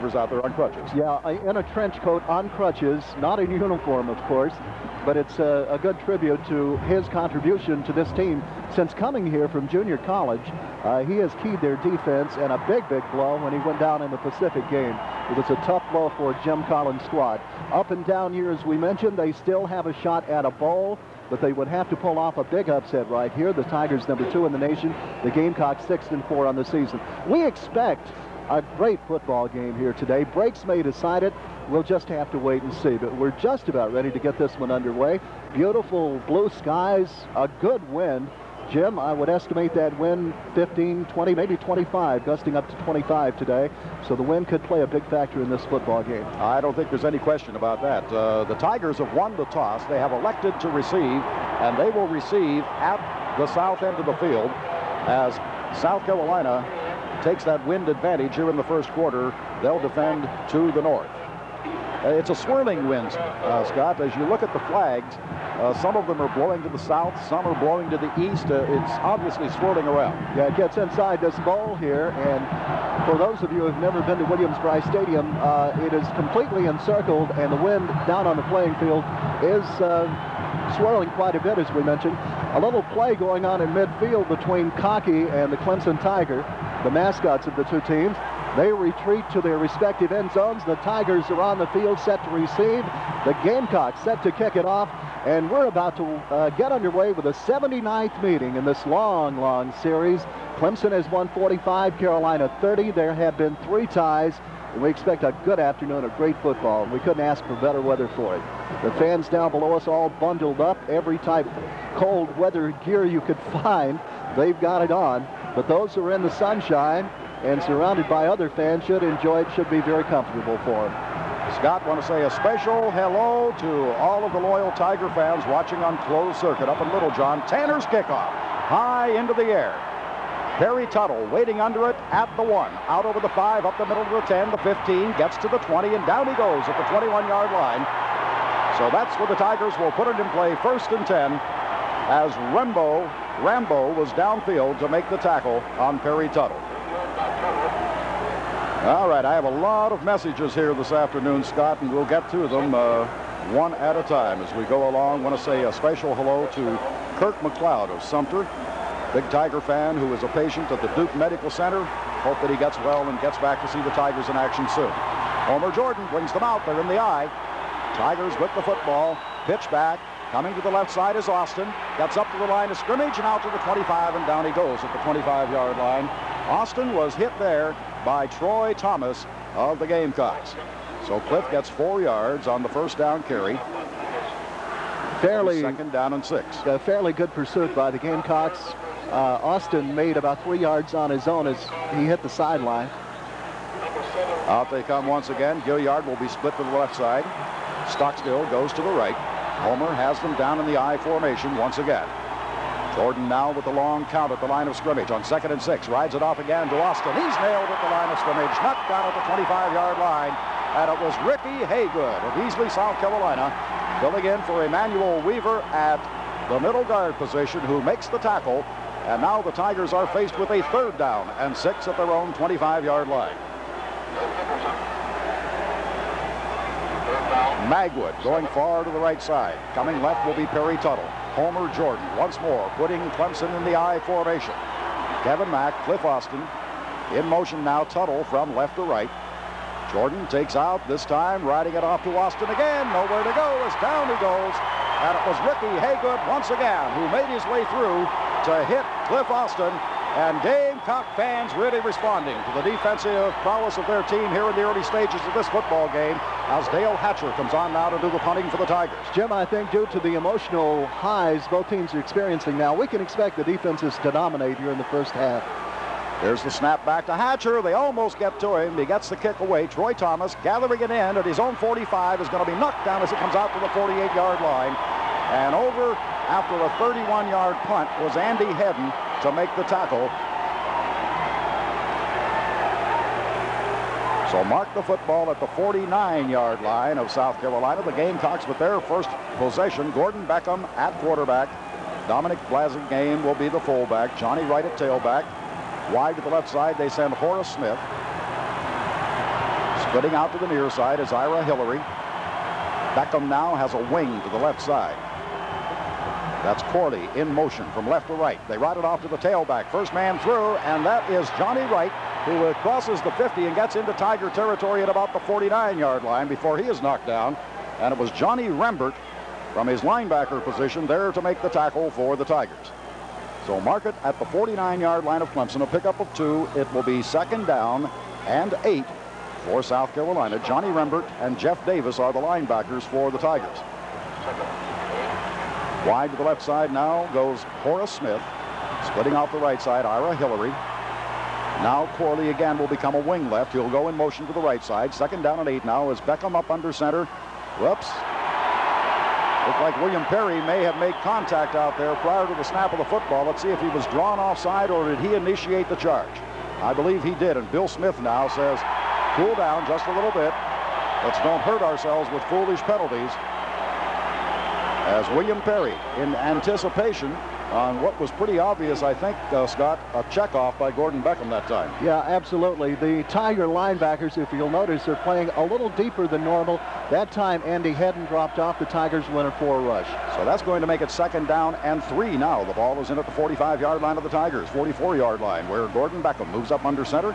out there on crutches. Yeah, in a trench coat on crutches, not in uniform, of course, but it's a good tribute to his contribution to this team. Since coming here from junior college, he has keyed their defense, and a big blow when he went down in the Pacific game. It was a tough blow for Jim Collins' squad. Up and down year, as we mentioned, they still have a shot at a bowl, but they would have to pull off a big upset right here. The Tigers #2 in the nation, the Gamecocks 6-4 on the season. We expect a great football game here today. Breaks may decide it. We'll just have to wait and see. But we're just about ready to get this one underway. Beautiful blue skies, a good wind. Jim, I would estimate that wind 15, 20, maybe 25, gusting up to 25 today. So the wind could play a big factor in this football game. I don't think there's any question about that. The Tigers have won the toss. They have elected to receive, and they will receive at the south end of the field as South Carolina takes that wind advantage here in the first quarter. They'll defend to the north. It's a swirling wind, Scott. As you look at the flags, some of them are blowing to the south, some are blowing to the east. It's obviously swirling around. Yeah, it gets inside this bowl here, and for those of you who've never been to Williams-Brice Stadium, it is completely encircled, and the wind down on the playing field is swirling quite a bit, as we mentioned. A little play going on in midfield between Cocky and the Clemson Tiger, the mascots of the two teams. They retreat to their respective end zones. The Tigers are on the field set to receive. The Gamecocks set to kick it off. And we're about to get underway with the 79th meeting in this long series. Clemson has won 45, Carolina 30. There have been 3 ties. And we expect a good afternoon of great football. We couldn't ask for better weather for it. The fans down below us all bundled up. Every type of cold weather gear you could find, they've got it on. But those who are in the sunshine and surrounded by other fans should enjoy it, should be very comfortable for them. Scott, want to say a special hello to all of the loyal Tiger fans watching on closed circuit up in Littlejohn. Tanner's kickoff, high into the air. Perry Tuttle waiting under it at the 1. Out over the 5, up the middle to the 10, the 15, gets to the 20, and down he goes at the 21-yard line. So that's where the Tigers will put it in play, 1st and 10, as Rambo was downfield to make the tackle on Perry Tuttle. All right, I have a lot of messages here this afternoon, Scott, and we'll get to them one at a time as we go along. I want to say a special hello to Kirk McLeod of Sumter, big Tiger fan who is a patient at the Duke Medical Center. Hope that he gets well and gets back to see the Tigers in action soon. Homer Jordan brings them out. They're in the eye. Tigers with the football. Pitch back. Coming to the left side is Austin. Gets up to the line of scrimmage and out to the 25, and down he goes at the 25-yard line. Austin was hit there by Troy Thomas of the Gamecocks. So Cliff gets 4 yards on the first down carry. Fairly 2nd down and 6. A fairly good pursuit by the Gamecocks. Austin made about 3 yards on his own as he hit the sideline. Out they come once again. Gilliard will be split to the left side. Stockstill goes to the right. Homer has them down in the I formation once again. Jordan now with the long count at the line of scrimmage on 2nd and 6. Rides it off again to Austin. He's nailed at the line of scrimmage. Knocked down at the 25-yard line. And it was Ricky Haygood of Easley, South Carolina, filling in for Emmanuel Weaver at the middle guard position, who makes the tackle. And now the Tigers are faced with a 3rd down and 6 at their own 25-yard line. Magwood going far to the right side. Coming left will be Perry Tuttle. Homer Jordan once more putting Clemson in the I formation. Kevin Mack, Cliff Austin in motion now. Tuttle from left to right. Jordan takes out, this time riding it off to Austin again. Nowhere to go as down he goes. And it was Ricky Haygood once again who made his way through to hit Cliff Austin. And Gamecock fans really responding to the defensive prowess of their team here in the early stages of this football game as Dale Hatcher comes on now to do the punting for the Tigers. Jim, I think due to the emotional highs both teams are experiencing now, we can expect the defenses to dominate here in the first half. There's the snap back to Hatcher. They almost get to him. He gets the kick away. Troy Thomas gathering it in at his own 45 is going to be knocked down as it comes out to the 48-yard line. And over after a 31-yard punt was Andy Hedden to make the tackle. So mark the football at the 49-yard line of South Carolina. The Gamecocks with their first possession. Gordon Beckham at quarterback. Dominic Blasingame will be the fullback. Johnny Wright at tailback. Wide to the left side, they send Horace Smith. Splitting out to the near side is Ira Hillary. Beckham now has a wing to the left side. That's Corley in motion from left to right. They ride it off to the tailback. First man through, and that is Johnny Wright, who crosses the 50 and gets into Tiger territory at about the 49-yard line before he is knocked down. And it was Johnny Rembert from his linebacker position there to make the tackle for the Tigers. So mark it at the 49-yard line of Clemson, a pickup of 2. It will be 2nd down and 8 for South Carolina. Johnny Rembert and Jeff Davis are the linebackers for the Tigers. Wide to the left side now goes Horace Smith. Splitting out the right side, Ira Hillary. Now Corley again will become a wing left. He'll go in motion to the right side. 2nd down and 8 now as Beckham up under center. Whoops. Looked like William Perry may have made contact out there prior to the snap of the football. Let's see if he was drawn offside or did he initiate the charge. I believe he did, and Bill Smith now says, cool down just a little bit. Let's don't hurt ourselves with foolish penalties. As William Perry, in anticipation on what was pretty obvious, I think, Scott, a checkoff by Gordon Beckham that time. Yeah, absolutely. The Tiger linebackers, if you'll notice, are playing a little deeper than normal. That time, Andy Hedden dropped off. The Tigers went a 4 rush. So that's going to make it 2nd down and 3 now. The ball is in at the 45-yard line of the Tigers, 44-yard line, where Gordon Beckham moves up under center.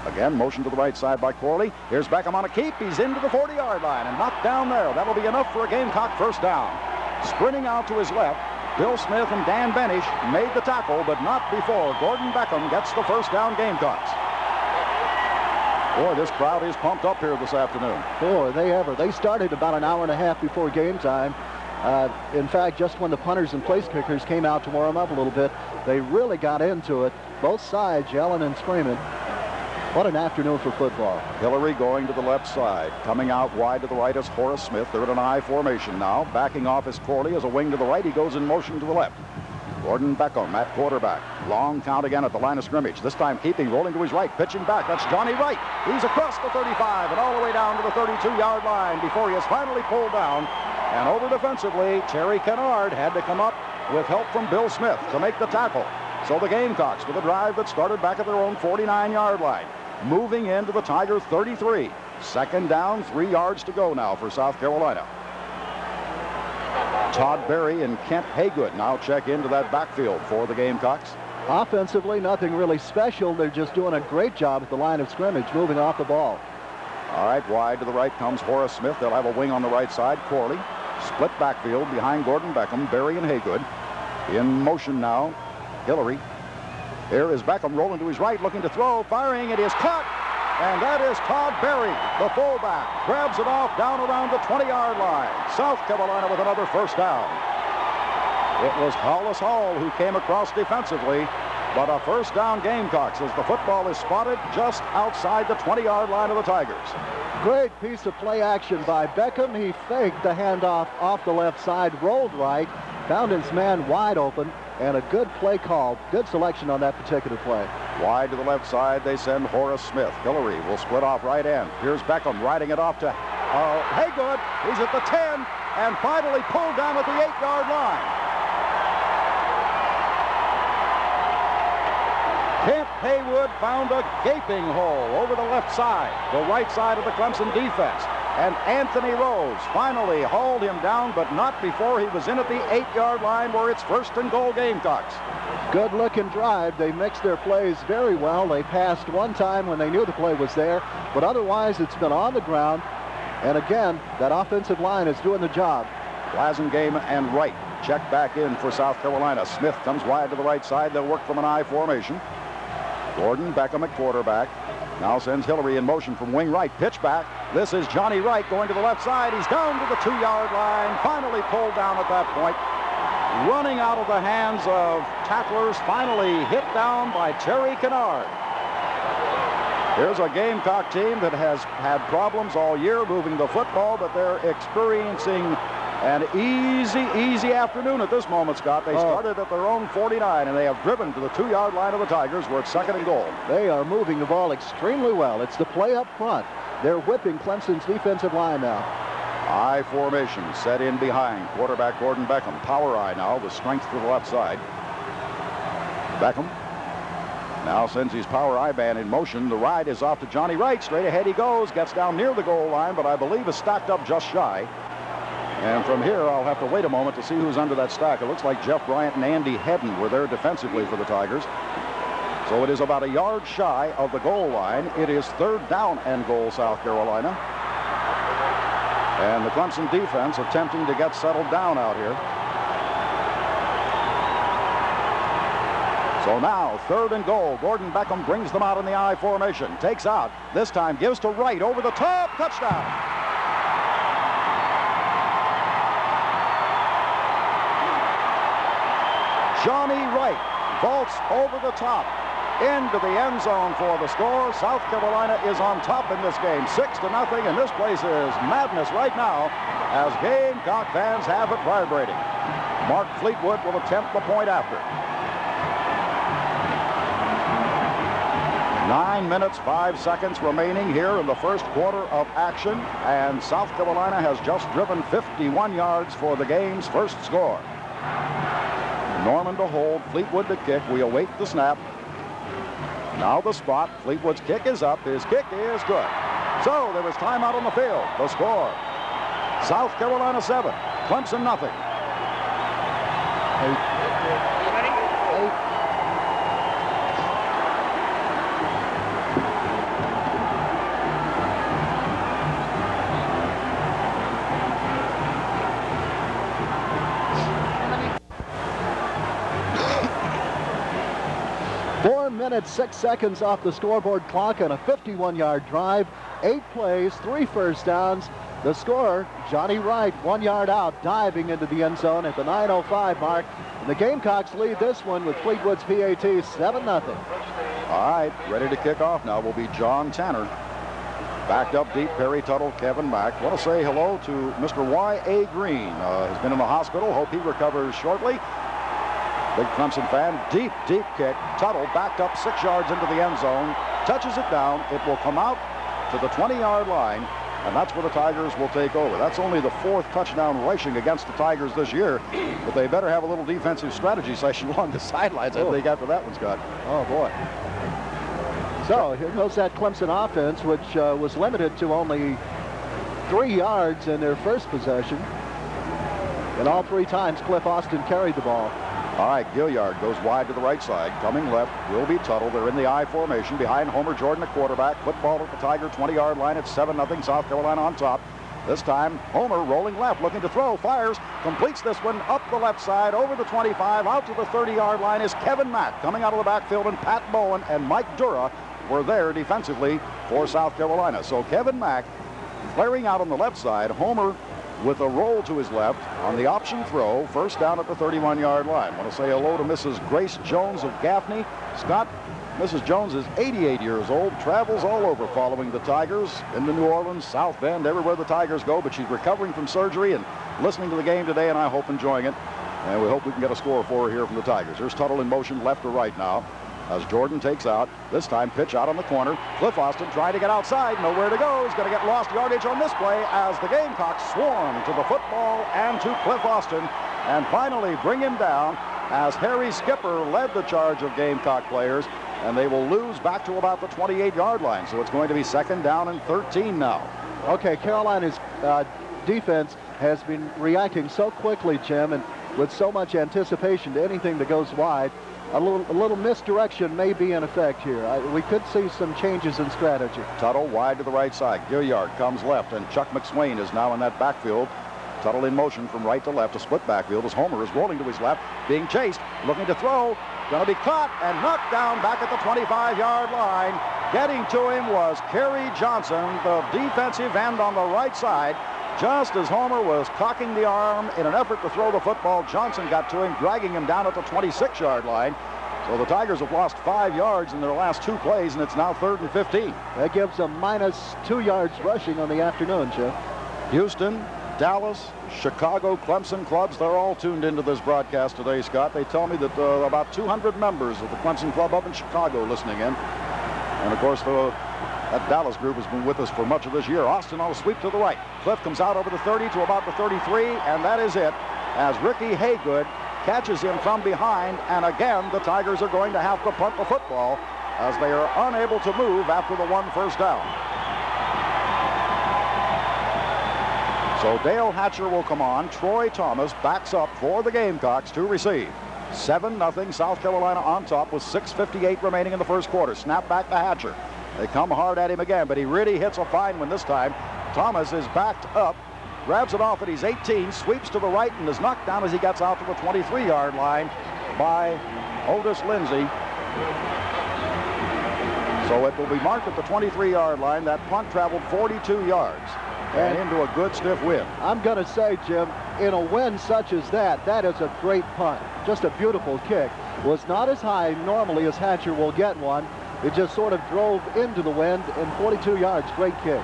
Again, motion to the right side by Corley. Here's Beckham on a keep. He's into the 40-yard line and knocked down there. That'll be enough for a Gamecock 1st down. Sprinting out to his left, Bill Smith and Dan Benish made the tackle, but not before Gordon Beckham gets the 1st down Gamecocks. Boy, this crowd is pumped up here this afternoon. Boy, they started about an hour and a half before game time. In fact, just when the punters and place kickers came out to warm up a little bit, they really got into it. Both sides yelling and screaming. What an afternoon for football. Hillary going to the left side. Coming out wide to the right is Horace Smith. They're in an I formation now. Backing off is Corley as a wing to the right. He goes in motion to the left. Gordon Beckham at quarterback. Long count again at the line of scrimmage. This time keeping, rolling to his right, pitching back. That's Johnny Wright. He's across the 35 and all the way down to the 32-yard line before he is finally pulled down. And over defensively, Terry Kennard had to come up with help from Bill Smith to make the tackle. So the Gamecocks with a drive that started back at their own 49-yard line. Moving into the Tiger 33. 2nd down, 3 yards to go now for South Carolina. Todd Berry and Kent Haygood now check into that backfield for the Gamecocks. Offensively, nothing really special. They're just doing a great job at the line of scrimmage, moving off the ball. All right, wide to the right comes Horace Smith. They'll have a wing on the right side, Corley. Split backfield behind Gordon Beckham, Berry and Haygood. In motion now, Hillary. Here is Beckham rolling to his right, looking to throw, firing. It is caught, and that is Todd Berry, the fullback. Grabs it off down around the 20-yard line. South Carolina with another 1st down. It was Hollis Hall who came across defensively, but a 1st down Gamecocks as the football is spotted just outside the 20-yard line of the Tigers. Great piece of play action by Beckham. He faked the handoff off the left side, rolled right, found his man wide open, and a good play call. Good selection on that particular play. Wide to the left side, they send Horace Smith. Hillary will split off right end. Here's Beckham riding it off to Haygood. He's at the 10 and finally pulled down at the 8-yard line. Kent Haywood found a gaping hole over the left side, the right side of the Clemson defense. And Anthony Rose finally hauled him down, but not before he was in at the 8-yard line where it's 1st and goal Gamecocks. Good looking drive. They mixed their plays very well. They passed one time when they knew the play was there, but otherwise it's been on the ground. And again, that offensive line is doing the job. Blasingame and Wright check back in for South Carolina. Smith comes wide to the right side. They'll work from an I formation. Gordon Beckham at quarterback. Now sends Hillary in motion from wing right. Pitch back. This is Johnny Wright going to the left side. He's down to the 2-yard line. Finally pulled down at that point. Running out of the hands of tacklers. Finally hit down by Terry Kennard. Here's a Gamecock team that has had problems all year moving the football, but they're experiencing an easy afternoon at this moment, Scott. They started at their own 49, and they have driven to the 2-yard line of the Tigers where it's 2nd and goal. They are moving the ball extremely well. It's the play up front. They're whipping Clemson's defensive line now. I formation set in behind quarterback Gordon Beckham. Power I now with strength to the left side. Beckham Now sends his power I-band in motion. The ride is off to Johnny Wright. Straight ahead he goes. Gets down near the goal line, but I believe is stacked up just shy. And from here, I'll have to wait a moment to see who's under that stack. It looks like Jeff Bryant and Andy Hedden were there defensively for the Tigers. So it is about a yard shy of the goal line. It is 3rd down and goal, South Carolina. And the Clemson defense attempting to get settled down out here. So now, 3rd and goal. Gordon Beckham brings them out in the I formation. Takes out. This time gives to Wright over the top. Touchdown. Johnny Wright vaults over the top into the end zone for the score. South Carolina is on top in this game, 6-0, and this place is madness right now as Gamecock fans have it vibrating. Mark Fleetwood will attempt the point after. 9 minutes, 5 seconds remaining here in the first quarter of action, and South Carolina has just driven 51 yards for the game's first score. Norman to hold, Fleetwood to kick. We await the snap. Now the spot. Fleetwood's kick is up. His kick is good. So there is timeout on the field. The score: South Carolina 7, Clemson nothing. 4 minutes, 6 seconds off the scoreboard clock on a 51-yard drive. 8 plays, 3 first downs. The scorer, Johnny Wright, 1 yard out, diving into the end zone at the 9:05 mark. And the Gamecocks lead this one with Fleetwood's PAT 7-0. All right, ready to kick off now will be John Tanner. Backed up deep, Perry Tuttle, Kevin Mack. Want to say hello to Mr. Y.A. Green. Has been in the hospital. Hope he recovers shortly. Big Clemson fan. Deep, deep kick. Tuttle backed up 6 yards into the end zone. Touches it down. It will come out to the 20-yard line, and that's where the Tigers will take over. That's only the 4th touchdown rushing against the Tigers this year, but they better have a little defensive strategy session along the sidelines, I think, after that one, Scott. Oh, boy. So here goes that Clemson offense, which was limited to only 3 yards in their first possession. And all 3 times Cliff Austin carried the ball. All right, Gilliard goes wide to the right side. Coming left will be Tuttle. They're in the I formation behind Homer Jordan, the quarterback. Football at the Tiger 20-yard line. It's 7-0, South Carolina on top. This time, Homer rolling left, looking to throw, fires, completes this one up the left side, over the 25, out to the 30-yard line is Kevin Mack. Coming out of the backfield, and Pat Bowen and Mike Dura were there defensively for South Carolina. So Kevin Mack flaring out on the left side. Homer with a roll to his left on the option throw, first down at the 31-yard line. I want to say hello to Mrs. Grace Jones of Gaffney. Scott, Mrs. Jones is 88 years old, travels all over following the Tigers into New Orleans, South Bend, everywhere the Tigers go, but she's recovering from surgery and listening to the game today, and I hope enjoying it. And we hope we can get a score for her here from the Tigers. Here's Tuttle in motion left to right now as Jordan takes out. This time pitch out on the corner. Cliff Austin trying to get outside, nowhere to go. He's going to get lost yardage on this play as the Gamecocks swarm to the football and to Cliff Austin and finally bring him down as Harry Skipper led the charge of Gamecock players, and they will lose back to about the 28-yard line. So it's going to be 2nd down and 13 now. Okay, Carolina's defense has been reacting so quickly, Jim, and with so much anticipation to anything that goes wide. A little misdirection may be in effect here. We could see some changes in strategy. Tuttle wide to the right side. Gilliard comes left, and Chuck McSwain is now in that backfield. Tuttle in motion from right to left, a split backfield as Homer is rolling to his left, being chased, looking to throw, going to be caught and knocked down back at the 25-yard line. Getting to him was Kerry Johnson, the defensive end on the right side. Just as Homer was cocking the arm in an effort to throw the football, Johnson got to him, dragging him down at the 26-yard line. So the Tigers have lost 5 yards in their last 2 plays, and it's now 3rd and 15. That gives them -2 yards rushing on the afternoon, Jeff. Houston, Dallas, Chicago, Clemson clubs, they're all tuned into this broadcast today, Scott. They tell me that about 200 members of the Clemson club up in Chicago listening in. And, of course, that Dallas group has been with us for much of this year. Austin on a sweep to the right. Cliff comes out over the 30 to about the 33, and that is it. As Ricky Haygood catches him from behind, and again the Tigers are going to have to punt the football as they are unable to move after the 1 first down. So Dale Hatcher will come on. Troy Thomas backs up for the Gamecocks to receive. 7-0 South Carolina on top with 6:58 remaining in the first quarter. Snap back to Hatcher. They come hard at him again, but he really hits a fine one this time. Thomas is backed up, grabs it off at his 18, sweeps to the right, and is knocked down as he gets out to the 23-yard line by Otis Lindsay. So it will be marked at the 23-yard line. That punt traveled 42 yards. And into a good stiff wind. I'm going to say, Jim, in a wind such as that, that is a great punt. Just a beautiful kick. Was not as high normally as Hatcher will get one. It just sort of drove into the wind, and 42 yards. Great kick.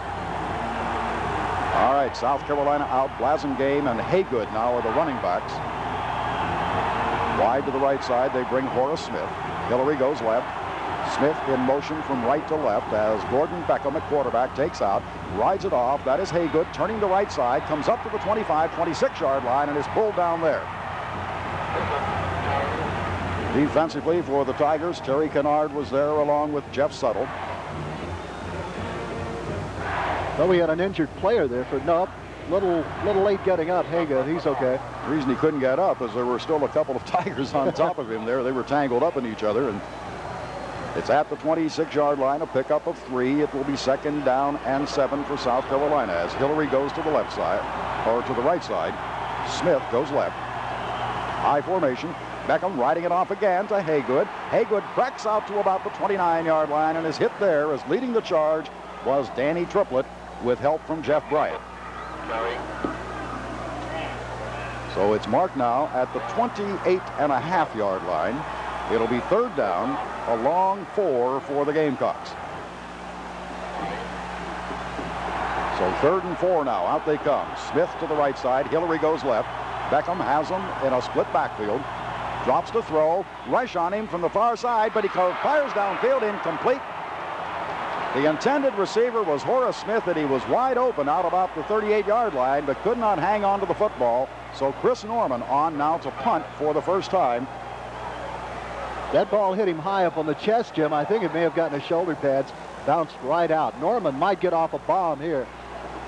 All right, South Carolina out. Blasingame and Haygood now are the running backs. Wide to the right side, they bring Horace Smith. Hillary goes left. Smith in motion from right to left as Gordon Beckham at quarterback takes out, rides it off. That is Haygood turning the right side, comes up to the 25, 26-yard line, and is pulled down there. Defensively for the Tigers, Terry Kennard was there along with Jeff Suttle. Well, we had an injured player there for little late getting up. Haygood, he's okay. The reason he couldn't get up is there were still a couple of Tigers on top of him there. They were tangled up in each other, and it's at the 26-yard line, a pickup of 3. It will be 2nd down and 7 for South Carolina as Hillary goes to the left side, or to the right side. Smith goes left. High formation. Beckham riding it off again to Haygood. Haygood cracks out to about the 29-yard line and is hit there as leading the charge was Danny Triplett with help from Jeff Bryant. So it's marked now at the 28.5-yard line. It'll be 3rd down, a long 4 for the Gamecocks. So 3rd and 4 now. Out they come. Smith to the right side. Hillary goes left. Beckham has him in a split backfield. Drops to throw. Rush on him from the far side, but he fires downfield, incomplete. The intended receiver was Horace Smith, and he was wide open out about the 38-yard line, but could not hang on to the football. So Chris Norman on now to punt for the first time. That ball hit him high up on the chest, Jim. I think it may have gotten his shoulder pads, bounced right out. Norman might get off a bomb here.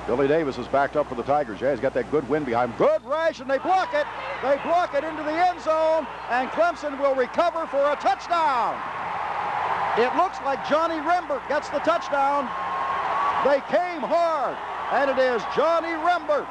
Billy Davis is backed up for the Tigers. Yeah, he's got that good wind behind him. Good rush, and they block it. They block it into the end zone, and Clemson will recover for a touchdown. It looks like Johnny Rembert gets the touchdown. They came hard, and it is Johnny Rembert.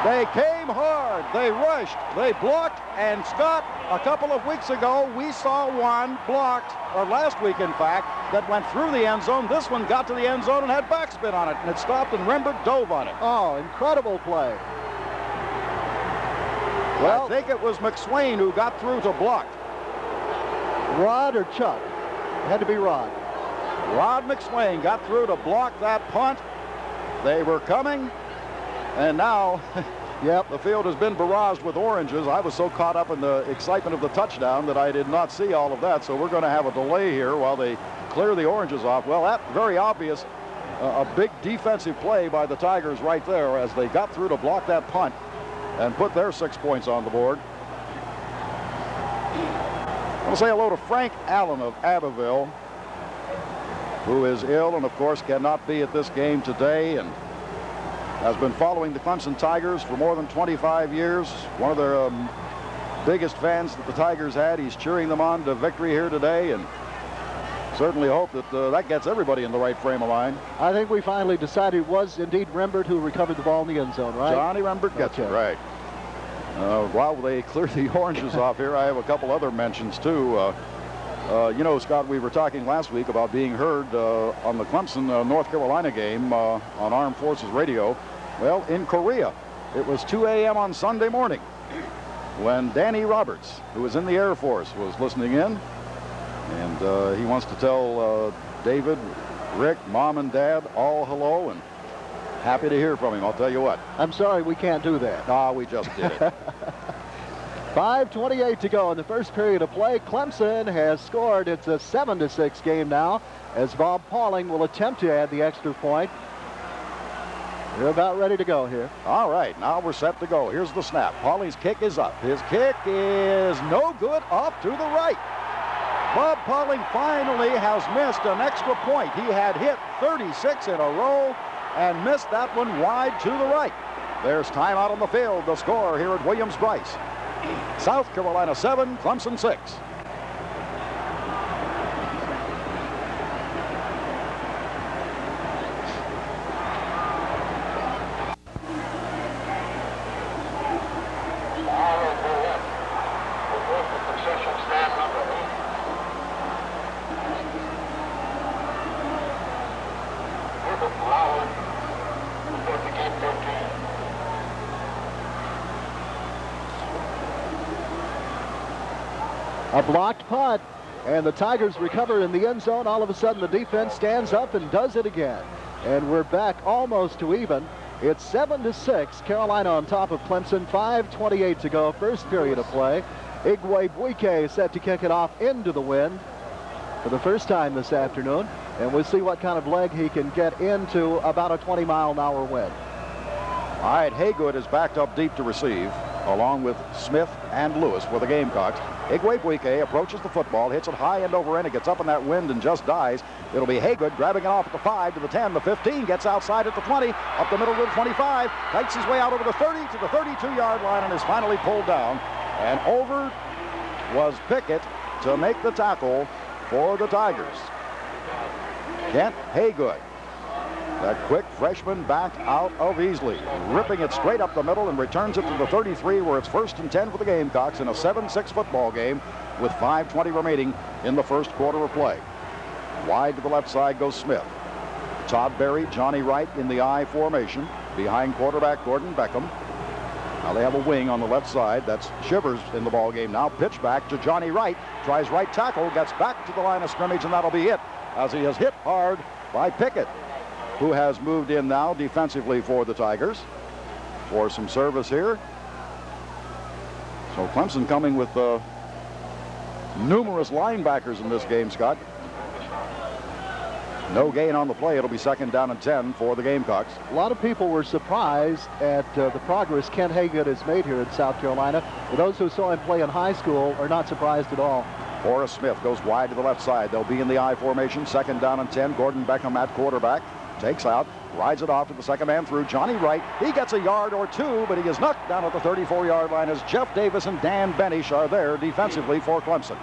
They came hard, they rushed, they blocked, and Scott, a couple of weeks ago, we saw one blocked, or last week in fact, that went through the end zone. This one got to the end zone and had backspin on it, and it stopped, and Rembert dove on it. Oh, incredible play. Well, I think it was McSwain who got through to block. Rod or Chuck? It had to be Rod. Rod McSwain got through to block that punt. They were coming. And now, yep, the field has been barraged with oranges. I was so caught up in the excitement of the touchdown that I did not see all of that. So we're going to have a delay here while they clear the oranges off. Well, that very obvious, a big defensive play by the Tigers right there as they got through to block that punt and put their 6 points on the board. I want to say hello to Frank Allen of Abbeville, who is ill and, of course, cannot be at this game today, and has been following the Clemson Tigers for more than 25 years. One of their biggest fans that the Tigers had. He's cheering them on to victory here today, and certainly hope that that gets everybody in the right frame of mind. I think we finally decided it was indeed Rembert who recovered the ball in the end zone, right? Johnny Rembert gets it, right. While they clear the oranges off here, I have a couple other mentions, too. You know, Scott, we were talking last week about being heard on the Clemson North Carolina game on Armed Forces Radio. Well, in Korea, it was 2 a.m. on Sunday morning when Danny Roberts, who was in the Air Force, was listening in. And he wants to tell David, Rick, Mom, and Dad all hello, and happy to hear from him, I'll tell you what. I'm sorry we can't do that. No, we just did it. 5:28 to go in the first period of play. Clemson has scored. It's a 7-6 game now as Bob Pauling will attempt to add the extra point. You're about ready to go here. All right, now we're set to go. Here's the snap. Pauley's kick is up. His kick is no good, off to the right. Bob Pauling finally has missed an extra point. He had hit 36 in a row and missed that one wide to the right. There's timeout on the field. The score here at Williams-Brice. South Carolina 7, Clemson 6. A blocked punt, and the Tigers recover in the end zone. All of a sudden, the defense stands up and does it again. And we're back almost to even. It's 7-6. Carolina on top of Clemson. 5:28 to go. First period of play. Igwe Buike set to kick it off into the wind for the first time this afternoon. And we'll see what kind of leg he can get into about a 20-mile-an-hour wind. All right, Haygood is backed up deep to receive, along with Smith and Lewis for the Gamecocks. Igwe Buike approaches the football, hits it high end over end. It gets up in that wind and just dies. It'll be Haygood grabbing it off at the 5 to the 10, the 15, gets outside at the 20, up the middle to the 25, kites his way out over the 30 to the 32-yard line and is finally pulled down. And over was Pickett to make the tackle for the Tigers. Kent Haygood, that quick freshman, back out of Easley, ripping it straight up the middle and returns it to the 33, where it's 1st and 10 for the Gamecocks in a 7-6 football game with 5:20 remaining in the first quarter of play. Wide to the left side goes Smith. Todd Berry, Johnny Wright in the I formation behind quarterback Gordon Beckham. Now they have a wing on the left side. That's Shivers in the ball game now. Pitch back to Johnny Wright. Tries right tackle, gets back to the line of scrimmage, and that'll be it, as he is hit hard by Pickett, who has moved in now defensively for the Tigers for some service here. So Clemson coming with numerous linebackers in this game, Scott. No gain on the play. It'll be 2nd down and 10 for the Gamecocks. A lot of people were surprised at the progress Kent Haygood has made here in South Carolina. For those who saw him play in high school are not surprised at all. Horace Smith goes wide to the left side. They'll be in the I formation. 2nd down and 10. Gordon Beckham at quarterback. Takes out, rides it off to the second man through. Johnny Wright, he gets a yard or two, but he is knocked down at the 34-yard line as Jeff Davis and Dan Benish are there defensively for Clemson.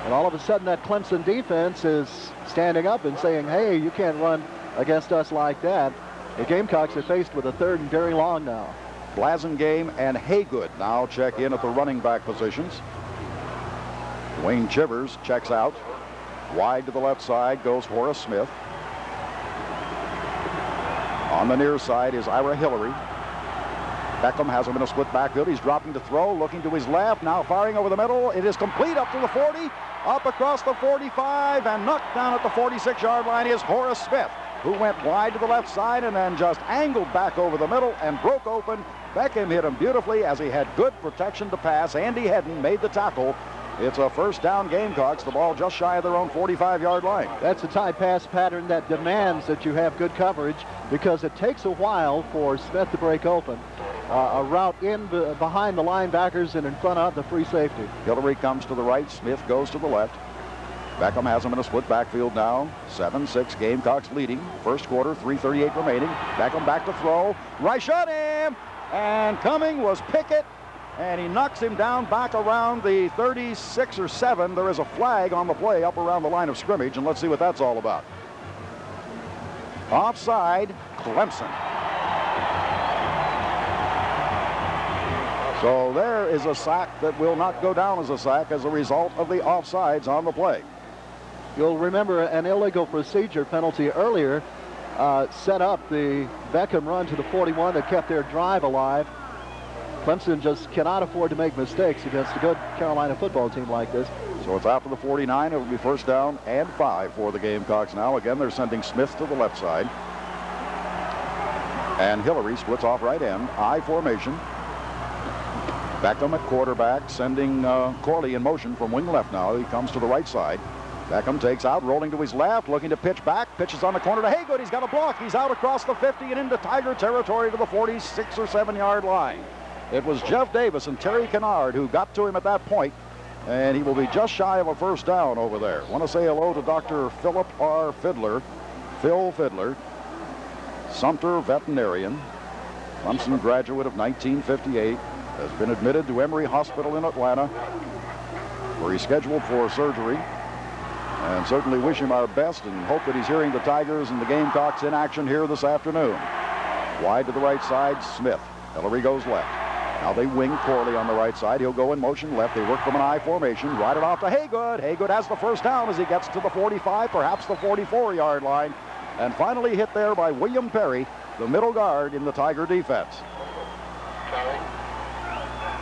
And all of a sudden that Clemson defense is standing up and saying, hey, you can't run against us like that. The Gamecocks are faced with a 3rd and very long now. Blasingame and Haygood now check in at the running back positions. Wayne Chivers checks out. Wide to the left side goes Horace Smith. On the near side is Ira Hillary. Beckham has him in a split backfield. He's dropping to throw, looking to his left, now firing over the middle. It is complete up to the 40, up across the 45, and knocked down at the 46-yard line is Horace Smith, who went wide to the left side and then just angled back over the middle and broke open. Beckham hit him beautifully as he had good protection to pass. Andy Hedden made the tackle. It's a 1st down Gamecocks, the ball just shy of their own 45-yard line. That's a tight pass pattern that demands that you have good coverage, because it takes a while for Smith to break open. A route in behind the linebackers and in front of the free safety. Hillary comes to the right. Smith goes to the left. Beckham has him in a split backfield now. 7-6 Gamecocks leading. First quarter, 3:38 remaining. Beckham back to throw. Right shot him. And coming was Pickett. And he knocks him down back around the 36 or 7. There is a flag on the play up around the line of scrimmage, and let's see what that's all about. Offside, Clemson. So there is a sack that will not go down as a sack as a result of the offsides on the play. You'll remember an illegal procedure penalty earlier set up the Beckham run to the 41 that kept their drive alive. Clemson just cannot afford to make mistakes against a good Carolina football team like this. So it's after the 49. It will be 1st down and 5 for the Gamecocks now. Again, they're sending Smith to the left side. And Hillary splits off right end. I formation. Beckham at quarterback, sending Corley in motion from wing left now. He comes to the right side. Beckham takes out, rolling to his left, looking to pitch back. Pitches on the corner to Haygood. He's got a block. He's out across the 50 and into Tiger territory to the 46 or 7-yard line. It was Jeff Davis and Terry Kennard who got to him at that point, and he will be just shy of a first down over there. Want to say hello to Dr. Philip R. Fiddler, Phil Fiddler, Sumter veterinarian, Clemson graduate of 1958, has been admitted to Emory Hospital in Atlanta, where he's scheduled for surgery. And certainly wish him our best and hope that he's hearing the Tigers and the Gamecocks in action here this afternoon. Wide to the right side, Smith. Hillary goes left. Now they wing Corley on the right side. He'll go in motion left. They work from an I formation. Ride it off to Haygood. Haygood has the first down as he gets to the 45, perhaps the 44-yard line. And finally hit there by William Perry, the middle guard in the Tiger defense.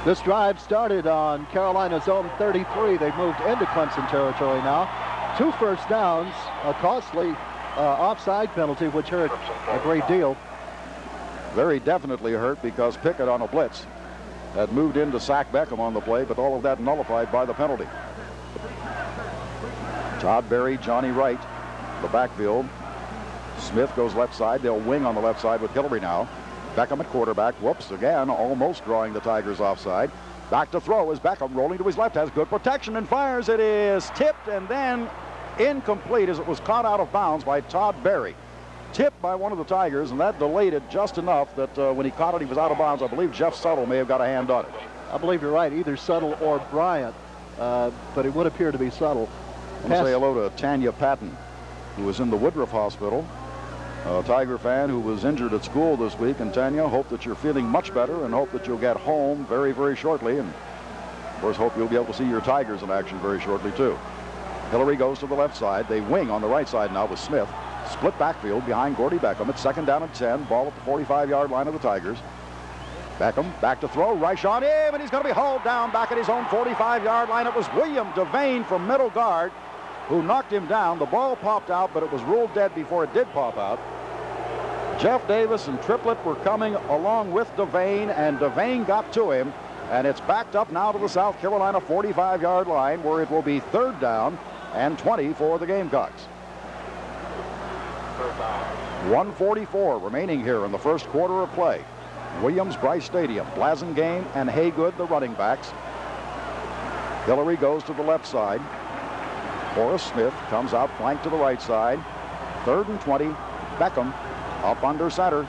This drive started on Carolina's own 33. They've moved into Clemson territory now. 2 first downs, a costly offside penalty, which hurt a great deal. Very definitely hurt because Pickett on a blitz had moved in to sack Beckham on the play, but all of that nullified by the penalty. Todd Berry, Johnny Wright, the backfield. Smith goes left side. They'll wing on the left side with Hillary now. Beckham at quarterback. Whoops, again, almost drawing the Tigers offside. Back to throw is Beckham, rolling to his left, has good protection and fires. It is tipped and then incomplete as it was caught out of bounds by Todd Berry. Tipped by one of the Tigers, and that delayed it just enough that when he caught it, he was out of bounds. I believe Jeff Suttle may have got a hand on it. I believe you're right, either Suttle or Bryant, but it would appear to be Suttle. I want to say hello to Tanya Patton, who was in the Woodruff Hospital, a Tiger fan who was injured at school this week. And Tanya, hope that you're feeling much better and hope that you'll get home very, very shortly. And, of course, hope you'll be able to see your Tigers in action very shortly, too. Hillary goes to the left side. They wing on the right side now with Smith. Split backfield behind Gordy Beckham. It's 2nd down and 10. Ball at the 45-yard line of the Tigers. Beckham back to throw. Rush on him, and he's going to be hauled down back at his own 45-yard line. It was William Devane from middle guard who knocked him down. The ball popped out, but it was ruled dead before it did pop out. Jeff Davis and Triplett were coming along with Devane, and Devane got to him, and it's backed up now to the South Carolina 45-yard line, where it will be 3rd down and 20 for the Gamecocks. 1:44 remaining here in the first quarter of play. Williams-Brice Stadium, Blasingame and Haygood, the running backs. Hillary goes to the left side. Horace Smith comes out flank to the right side. 3rd and 20. Beckham up under center.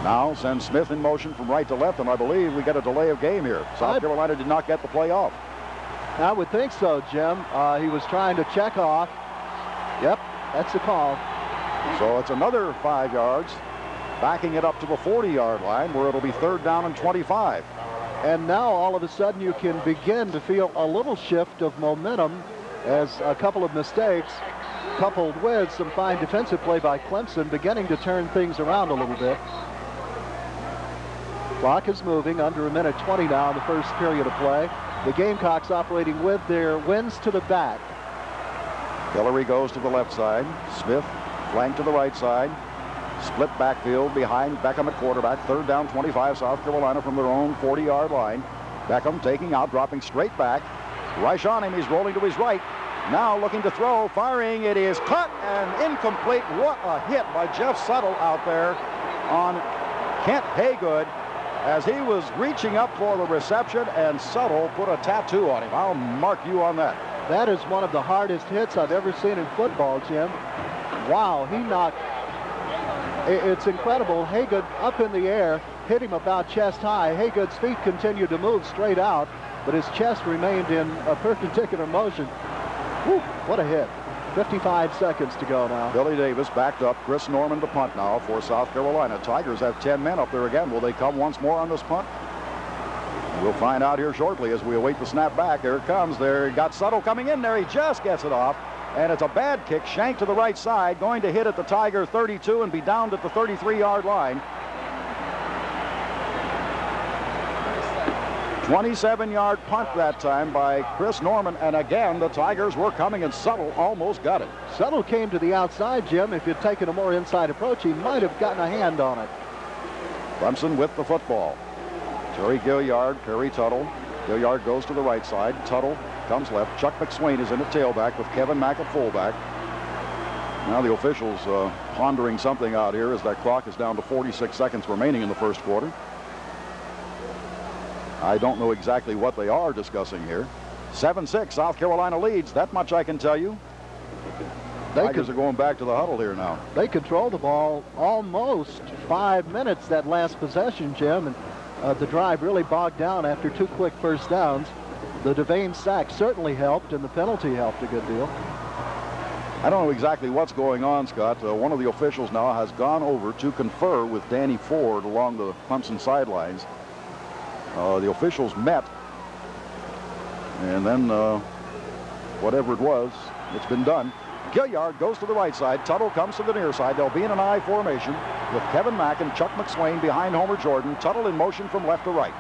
Now sends Smith in motion from right to left, and I believe we get a delay of game here. South Carolina did not get the play off. I would think so, Jim. He was trying to check off. Yep, that's the call. So it's another 5 yards, backing it up to the 40-yard line, where it'll be 3rd down and 25. And now all of a sudden you can begin to feel a little shift of momentum as a couple of mistakes coupled with some fine defensive play by Clemson beginning to turn things around a little bit. Clock is moving, under a minute 20 now in the first period of play. The Gamecocks operating with their winds to the back. Hillary goes to the left side. Smith flank to the right side. Split backfield behind Beckham at quarterback. 3rd down, 25, South Carolina from their own 40-yard line. Beckham taking out, dropping straight back. Rush on him. He's rolling to his right. Now looking to throw, firing. It is cut and incomplete. What a hit by Jeff Suttle out there on Kent Haygood as he was reaching up for the reception, and Suttle put a tattoo on him. I'll mark you on that. That is one of the hardest hits I've ever seen in football, Jim. Wow, he knocked. It's incredible. Haygood up in the air, hit him about chest high. Haygood's feet continued to move straight out, but his chest remained in a perpendicular motion. Whew, what a hit. 55 seconds to go now. Billy Davis backed up. Chris Norman to punt now for South Carolina. Tigers have 10 men up there again. Will they come once more on this punt? We'll find out here shortly as we await the snap back. Here it comes. There, got Suttle coming in there. He just gets it off. And it's a bad kick, shanked to the right side, going to hit at the Tiger 32 and be downed at the 33-yard line. 27-yard punt that time by Chris Norman, and again the Tigers were coming, and Suttle almost got it. Suttle came to the outside, Jim. If you'd taken a more inside approach, he might have gotten a hand on it. Clemson with the football. Terry Gilliard, Perry Tuttle. Gilliard goes to the right side. Tuttle comes left. Chuck McSwain is in at tailback with Kevin Mack at fullback. Now the officials pondering something out here as that clock is down to 46 seconds remaining in the first quarter. I don't know exactly what they are discussing here. 7-6, South Carolina leads. That much I can tell you. Tigers are going back to the huddle here now. They control the ball almost 5 minutes that last possession, Jim, and the drive really bogged down after 2 quick first downs. The Devane sack certainly helped, and the penalty helped a good deal. I don't know exactly what's going on, Scott. One of the officials now has gone over to confer with Danny Ford along the Clemson sidelines. The officials met, and then whatever it was, it's been done. Gilliard goes to the right side. Tuttle comes to the near side. They'll be in an I formation with Kevin Mack and Chuck McSwain behind Homer Jordan. Tuttle in motion from left to right.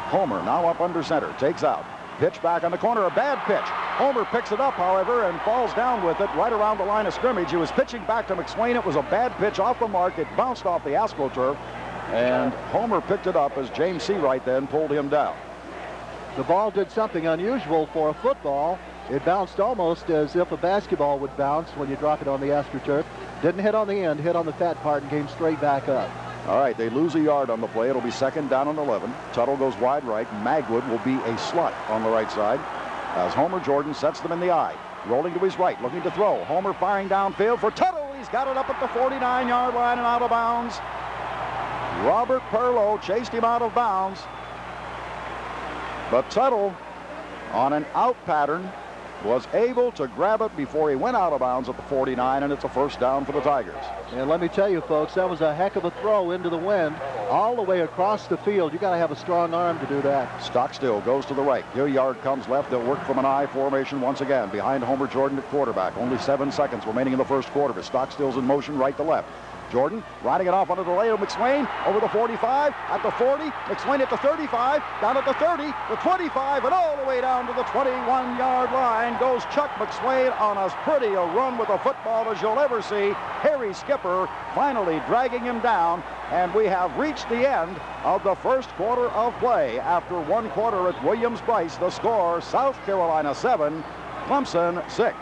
Homer now up under center. Takes out. Pitch back on the corner. A bad pitch. Homer picks it up, however, and falls down with it right around the line of scrimmage. He was pitching back to McSwain. It was a bad pitch off the mark. It bounced off the AstroTurf, and Homer picked it up as James Seawright then pulled him down. The ball did something unusual for a football. It bounced almost as if a basketball would bounce when you drop it on the AstroTurf. Didn't hit on the end, hit on the fat part, and came straight back up. All right, they lose a yard on the play. It'll be second down and 11. Tuttle goes wide right. Magwood will be a slot on the right side as Homer Jordan sets them in the eye. Rolling to his right, looking to throw. Homer firing downfield for Tuttle. He's got it up at the 49-yard line and out of bounds. Robert Perlow chased him out of bounds. But Tuttle, on an out pattern, was able to grab it before he went out of bounds at the 49, and it's a first down for the Tigers. And let me tell you, folks, that was a heck of a throw into the wind all the way across the field. You got to have a strong arm to do that. Stockstill goes to the right. Gilliard comes left. They'll work from an I formation once again behind Homer Jordan at quarterback. Only 7 seconds remaining in the first quarter. But Stockstill's in motion right to left. Jordan riding it off onto the lane of McSwain over the 45, at the 40, McSwain at the 35, down at the 30, the 25, and all the way down to the 21-yard line goes Chuck McSwain on as pretty a run with a football as you'll ever see. Harry Skipper finally dragging him down, and we have reached the end of the first quarter of play. After 1 quarter at Williams-Brice, the score, South Carolina 7, Clemson 6.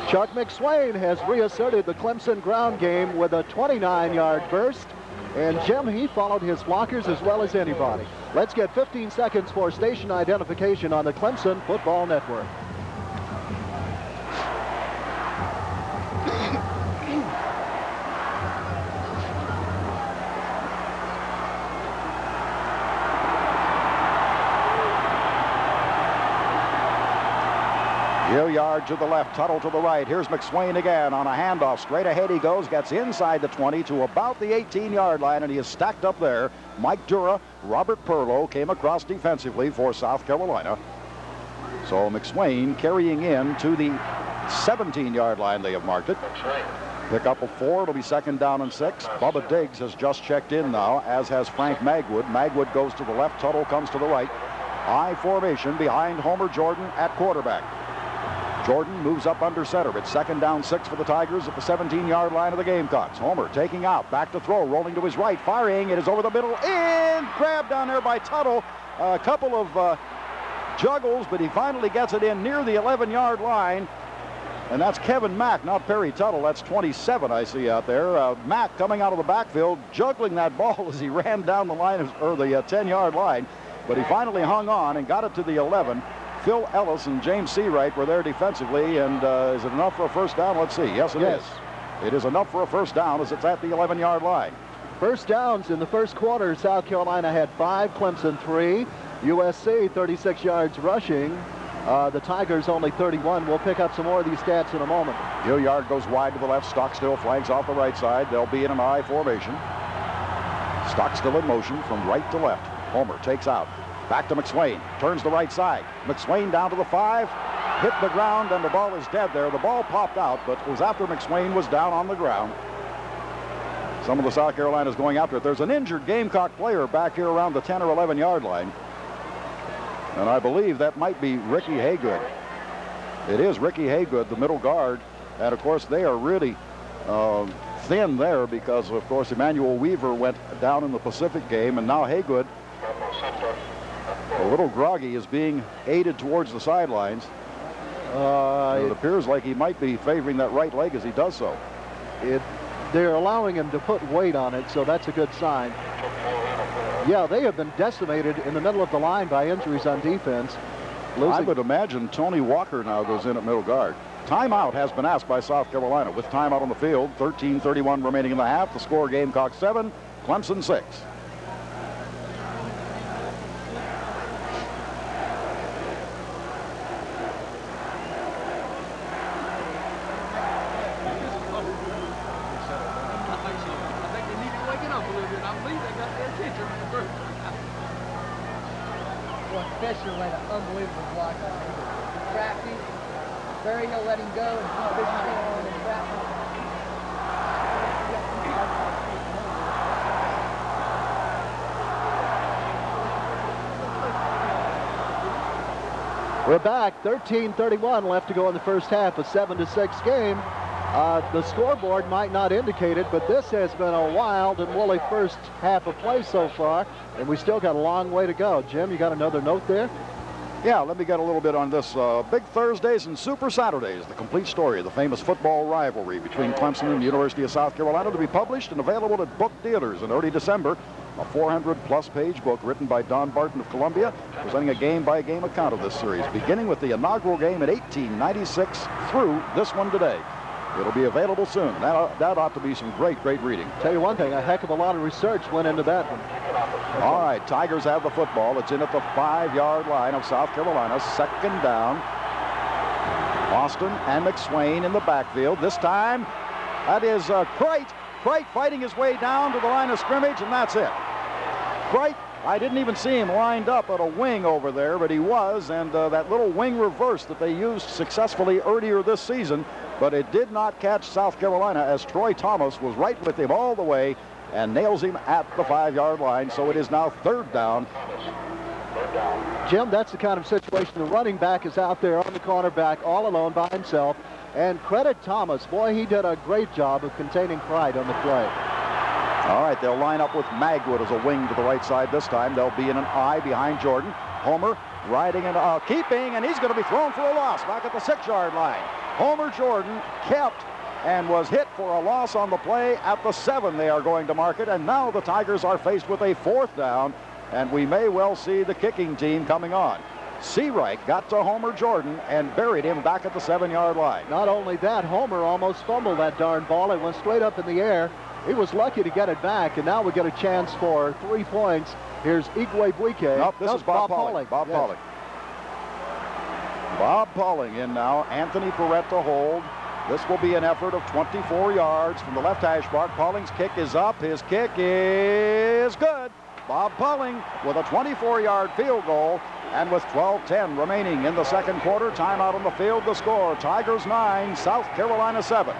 Chuck McSwain has reasserted the Clemson ground game with a 29-yard burst. And Jim, he followed his blockers as well as anybody. Let's get 15 seconds for station identification on the Clemson Football Network. Gilliard to the left, Tuttle to the right. Here's McSwain again on a handoff. Straight ahead he goes, gets inside the 20 to about the 18-yard line, and he is stacked up there. Mike Dura, Robert Perlow came across defensively for South Carolina. So McSwain carrying in to the 17-yard line, they have marked it. Pick up a 4, it'll be second down and 6. Bubba Diggs has just checked in now, as has Frank Magwood. Magwood goes to the left, Tuttle comes to the right. I formation behind Homer Jordan at quarterback. Jordan moves up under center. It's second down 6 for the Tigers at the 17-yard line of the Gamecocks. Homer taking out, back to throw, rolling to his right, firing. It is over the middle, and grabbed down there by Tuttle. A couple of juggles, but he finally gets it in near the 11-yard line. And that's Kevin Mack, not Perry Tuttle. That's 27 I see out there. Mack coming out of the backfield, juggling that ball as he ran down the line, or the 10-yard line. But he finally hung on and got it to the 11. Phil Ellis and James Seawright were there defensively. And is it enough for a first down? Let's see. Yes, it is. It is enough for a first down as it's at the 11-yard line. First downs in the first quarter. South Carolina had 5, Clemson 3. USC 36 yards rushing. The Tigers only 31. We'll pick up some more of these stats in a moment. Gilliard goes wide to the left. Stockstill flanks off the right side. They'll be in an I formation. Stockstill in motion from right to left. Homer takes out. Back to McSwain. Turns the right side. McSwain down to the 5. Hit the ground, and the ball is dead there. The ball popped out, but it was after McSwain was down on the ground. Some of the South Carolina's going after it. There's an injured Gamecock player back here around the 10 or 11-yard line. And I believe that might be Ricky Haygood. It is Ricky Haygood, the middle guard. And, of course, they are really thin there because, of course, Emmanuel Weaver went down in the Pacific game. And now Haygood, a little groggy, is being aided towards the sidelines. It appears like he might be favoring that right leg as he does so. They're allowing him to put weight on it, so that's a good sign. Yeah, they have been decimated in the middle of the line by injuries on defense. I would imagine Tony Walker now goes in at middle guard. Timeout has been asked by South Carolina. With timeout on the field, 13:31 remaining in the half. The score, Gamecock 7, Clemson 6. Fisher laid an unbelievable block on him. He trapped him. Barry Hill let him go, and Fisher came on and trapped him. We're back. 13:31 left to go in the first half. A 7-6 game. The scoreboard might not indicate it, but this has been a wild and woolly first half of play so far, and we still got a long way to go. Jim, you got another note there? Yeah, let me get a little bit on this. Big Thursdays and Super Saturdays, the complete story of the famous football rivalry between Clemson and the University of South Carolina, to be published and available at book theaters in early December. A 400-plus page book written by Don Barton of Columbia, presenting a game-by-game account of this series, beginning with the inaugural game in 1896 through this one today. It'll be available soon. That ought to be some great reading. Tell you one thing, a heck of a lot of research went into that one. All right, Tigers have the football. It's in at the 5-yard line of South Carolina. Second down. Austin and McSwain in the backfield. This time, that is Crite. Crite fighting his way down to the line of scrimmage, and that's it. Crite, I didn't even see him lined up at a wing over there, but he was, and that little wing reverse that they used successfully earlier this season, but it did not catch South Carolina as Troy Thomas was right with him all the way and nails him at the 5-yard line. So it is now third down. Jim, that's the kind of situation. The running back is out there on the cornerback all alone by himself. And credit Thomas. Boy, he did a great job of containing Pride on the play. All right, they'll line up with Magwood as a wing to the right side this time. They'll be in an I behind Jordan. Homer riding and keeping, and he's going to be thrown for a loss back at the 6-yard line. Homer Jordan kept and was hit for a loss on the play at the 7. They are going to mark it, and now the Tigers are faced with a 4th down, and we may well see the kicking team coming on. Seawright got to Homer Jordan and buried him back at the 7-yard line. Not only that, Homer almost fumbled that darn ball. It went straight up in the air. He was lucky to get it back, and now we get a chance for 3 points. Here's Igwe Buike. Nope, this is Bob Pauling. Bob Pauling. Bob Pauling in now. Anthony Perrette to hold. This will be an effort of 24 yards from the left hash mark. Pauling's kick is up. His kick is good. Bob Pauling with a 24-yard field goal. And with 12:10 remaining in the second quarter, timeout on the field, the score, Tigers 9, South Carolina 7.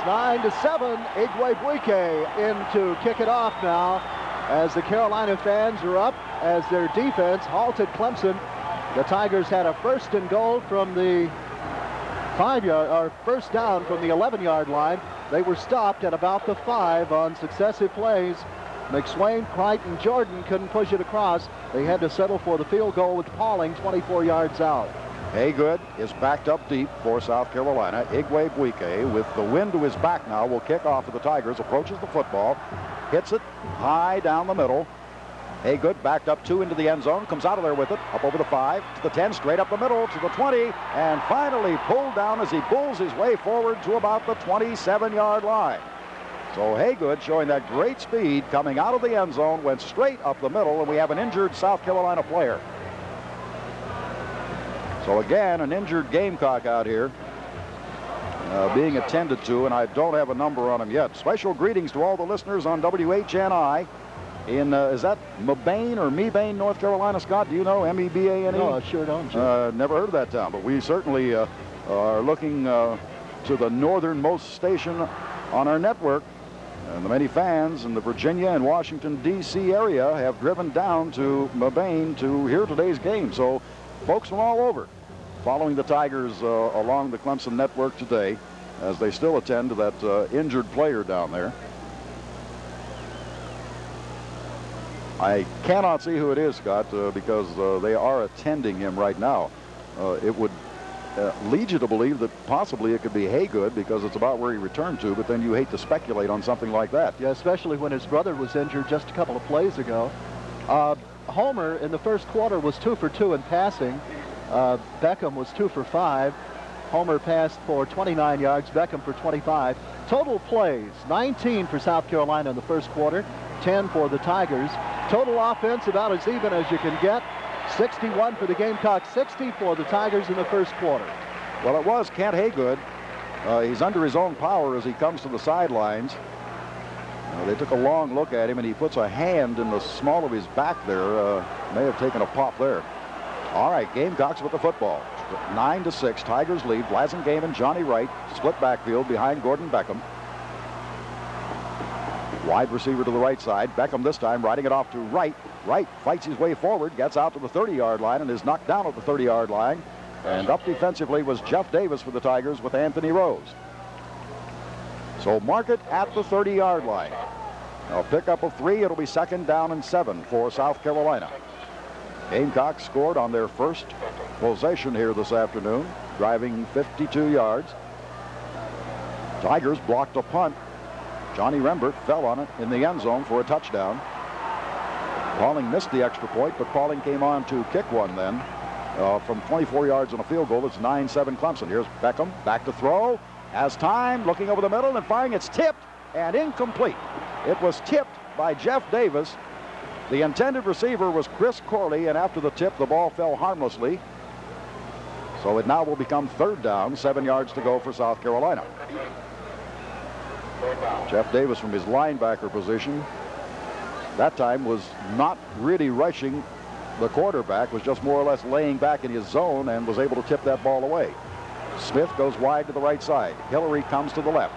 9-7. Igwebuike in to kick it off now as the Carolina fans are up as their defense halted Clemson. The Tigers had a first and goal from the 5-yard, or first down from the 11-yard line. They were stopped at about the 5 on successive plays. McSwain, Crichton, Jordan couldn't push it across. They had to settle for the field goal with Pauling 24 yards out. Haygood is backed up deep for South Carolina. Igwebuike, with the wind to his back now, will kick off for the Tigers, approaches the football, hits it high down the middle. Haygood backed up 2 into the end zone, comes out of there with it, up over the 5, to the 10, straight up the middle, to the 20, and finally pulled down as he pulls his way forward to about the 27-yard line. So Haygood, showing that great speed, coming out of the end zone, went straight up the middle, and we have an injured South Carolina player. So again, an injured Gamecock out here being attended to, and I don't have a number on him yet. Special greetings to all the listeners on WHNI in, is that Mebane or Mebane, North Carolina, Scott? Do you know? M-E-B-A-N-E? No, I sure don't. Never heard of that town, but we certainly are looking to the northernmost station on our network. And the many fans in the Virginia and Washington, D.C. area have driven down to Mebane to hear today's game. So folks from all over following the Tigers along the Clemson network today as they still attend to that injured player down there. I cannot see who it is, Scott, because they are attending him right now. It would lead you to believe that possibly it could be Haygood because it's about where he returned to, but then you hate to speculate on something like that. Yeah, especially when his brother was injured just a couple of plays ago. Homer in the first quarter was 2 for 2 in passing. Beckham was 2 for 5. Homer passed for 29 yards, Beckham for 25. Total plays, 19 for South Carolina in the first quarter, 10 for the Tigers. Total offense about as even as you can get. 61 for the Gamecocks, 60 for the Tigers in the first quarter. Well, it was Kent Haygood. He's under his own power as he comes to the sidelines. They took a long look at him, and he puts a hand in the small of his back there. May have taken a pop there. All right, Gamecocks with the football. 9-6, Tigers lead. Blasingame and Johnny Wright split backfield behind Gordon Beckham. Wide receiver to the right side. Beckham this time riding it off to Wright. Wright fights his way forward, gets out to the 30-yard line, and is knocked down at the 30-yard line. And up defensively was Jeff Davis for the Tigers with Anthony Rose. So mark it at the 30-yard line. A pickup of 3. It'll be 2nd down and 7 for South Carolina. Gamecocks scored on their first possession here this afternoon, driving 52 yards. Tigers blocked a punt. Johnny Rembert fell on it in the end zone for a touchdown. Pauling missed the extra point, but Pauling came on to kick one then from 24 yards on a field goal. It's 9-7 Clemson. Here's Beckham back to throw. Has time, looking over the middle and firing. It's tipped and incomplete. It was tipped by Jeff Davis. The intended receiver was Chris Corley, and after the tip, the ball fell harmlessly. So it now will become 3rd down, 7 yards to go for South Carolina. Jeff Davis from his linebacker position that time was not really rushing the quarterback, was just more or less laying back in his zone and was able to tip that ball away. Smith goes wide to the right side. Hillary comes to the left.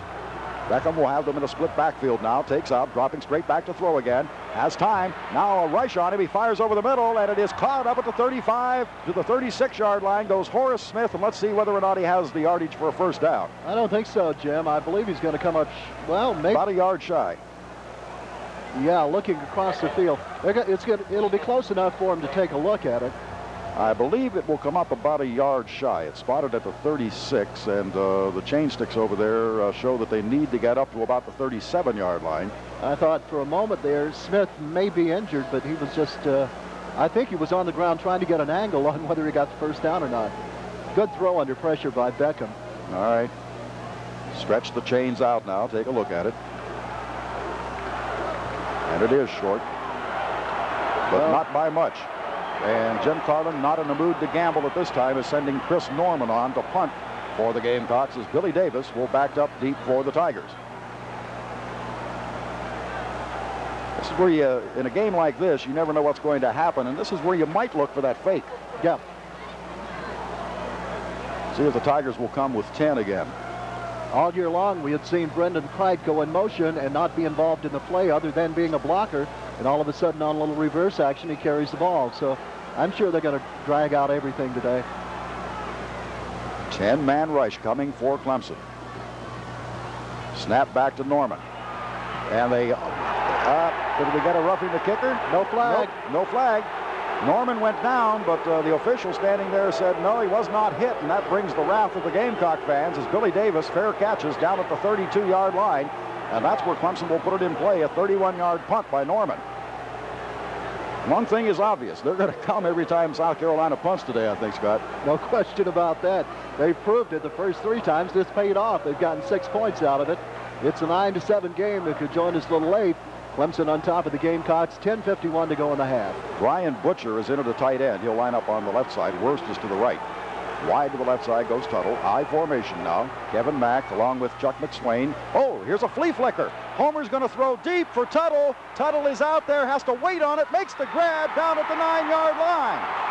Beckham will have them in a split backfield now. Takes out, dropping straight back to throw again. Has time. Now a rush on him. He fires over the middle, and it is caught up at the 35 to the 36-yard line. Goes Horace Smith, and let's see whether or not he has the yardage for a first down. I don't think so, Jim. I believe he's going to come up, well, maybe about a yard shy. Yeah, looking across the field. It'll be close enough for him to take a look at it. I believe it will come up about a yard shy. It's spotted at the 36, and the chain sticks over there show that they need to get up to about the 37-yard line. I thought for a moment there Smith may be injured, but he was just, I think he was on the ground trying to get an angle on whether he got the first down or not. Good throw under pressure by Beckham. All right. Stretch the chains out now. Take a look at it. And it is short, but not by much. And Jim Carlin, not in the mood to gamble at this time, is sending Chris Norman on to punt for the Gamecocks as Billy Davis will back up deep for the Tigers. This is where you, in a game like this, you never know what's going to happen, and this is where you might look for that fake. Yeah. See if the Tigers will come with 10 again. All year long, we had seen Brendan Cripe go in motion and not be involved in the play other than being a blocker. And all of a sudden, on a little reverse action, he carries the ball. So I'm sure they're going to drag out everything today. 10-man rush coming for Clemson. Snap back to Norman. And they, did we get a roughing the kicker? No flag. Nope, no flag. Norman went down, but the official standing there said no, he was not hit, and that brings the wrath of the Gamecock fans as Billy Davis fair catches down at the 32-yard line, and that's where Clemson will put it in play, a 31-yard punt by Norman. One thing is obvious, they're going to come every time South Carolina punts today, I think, Scott. No question about that. They proved it the first 3 times. This paid off. They've gotten 6 points out of it. It's a 9-7 game. If you joined us a little late, Clemson on top of the Gamecocks, 10:51 to go in the half. Brian Butcher is in at the tight end. He'll line up on the left side. Worst is to the right. Wide to the left side goes Tuttle. I formation now. Kevin Mack along with Chuck McSwain. Oh, here's a flea flicker. Homer's going to throw deep for Tuttle. Tuttle is out there, has to wait on it, makes the grab down at the 9-yard line.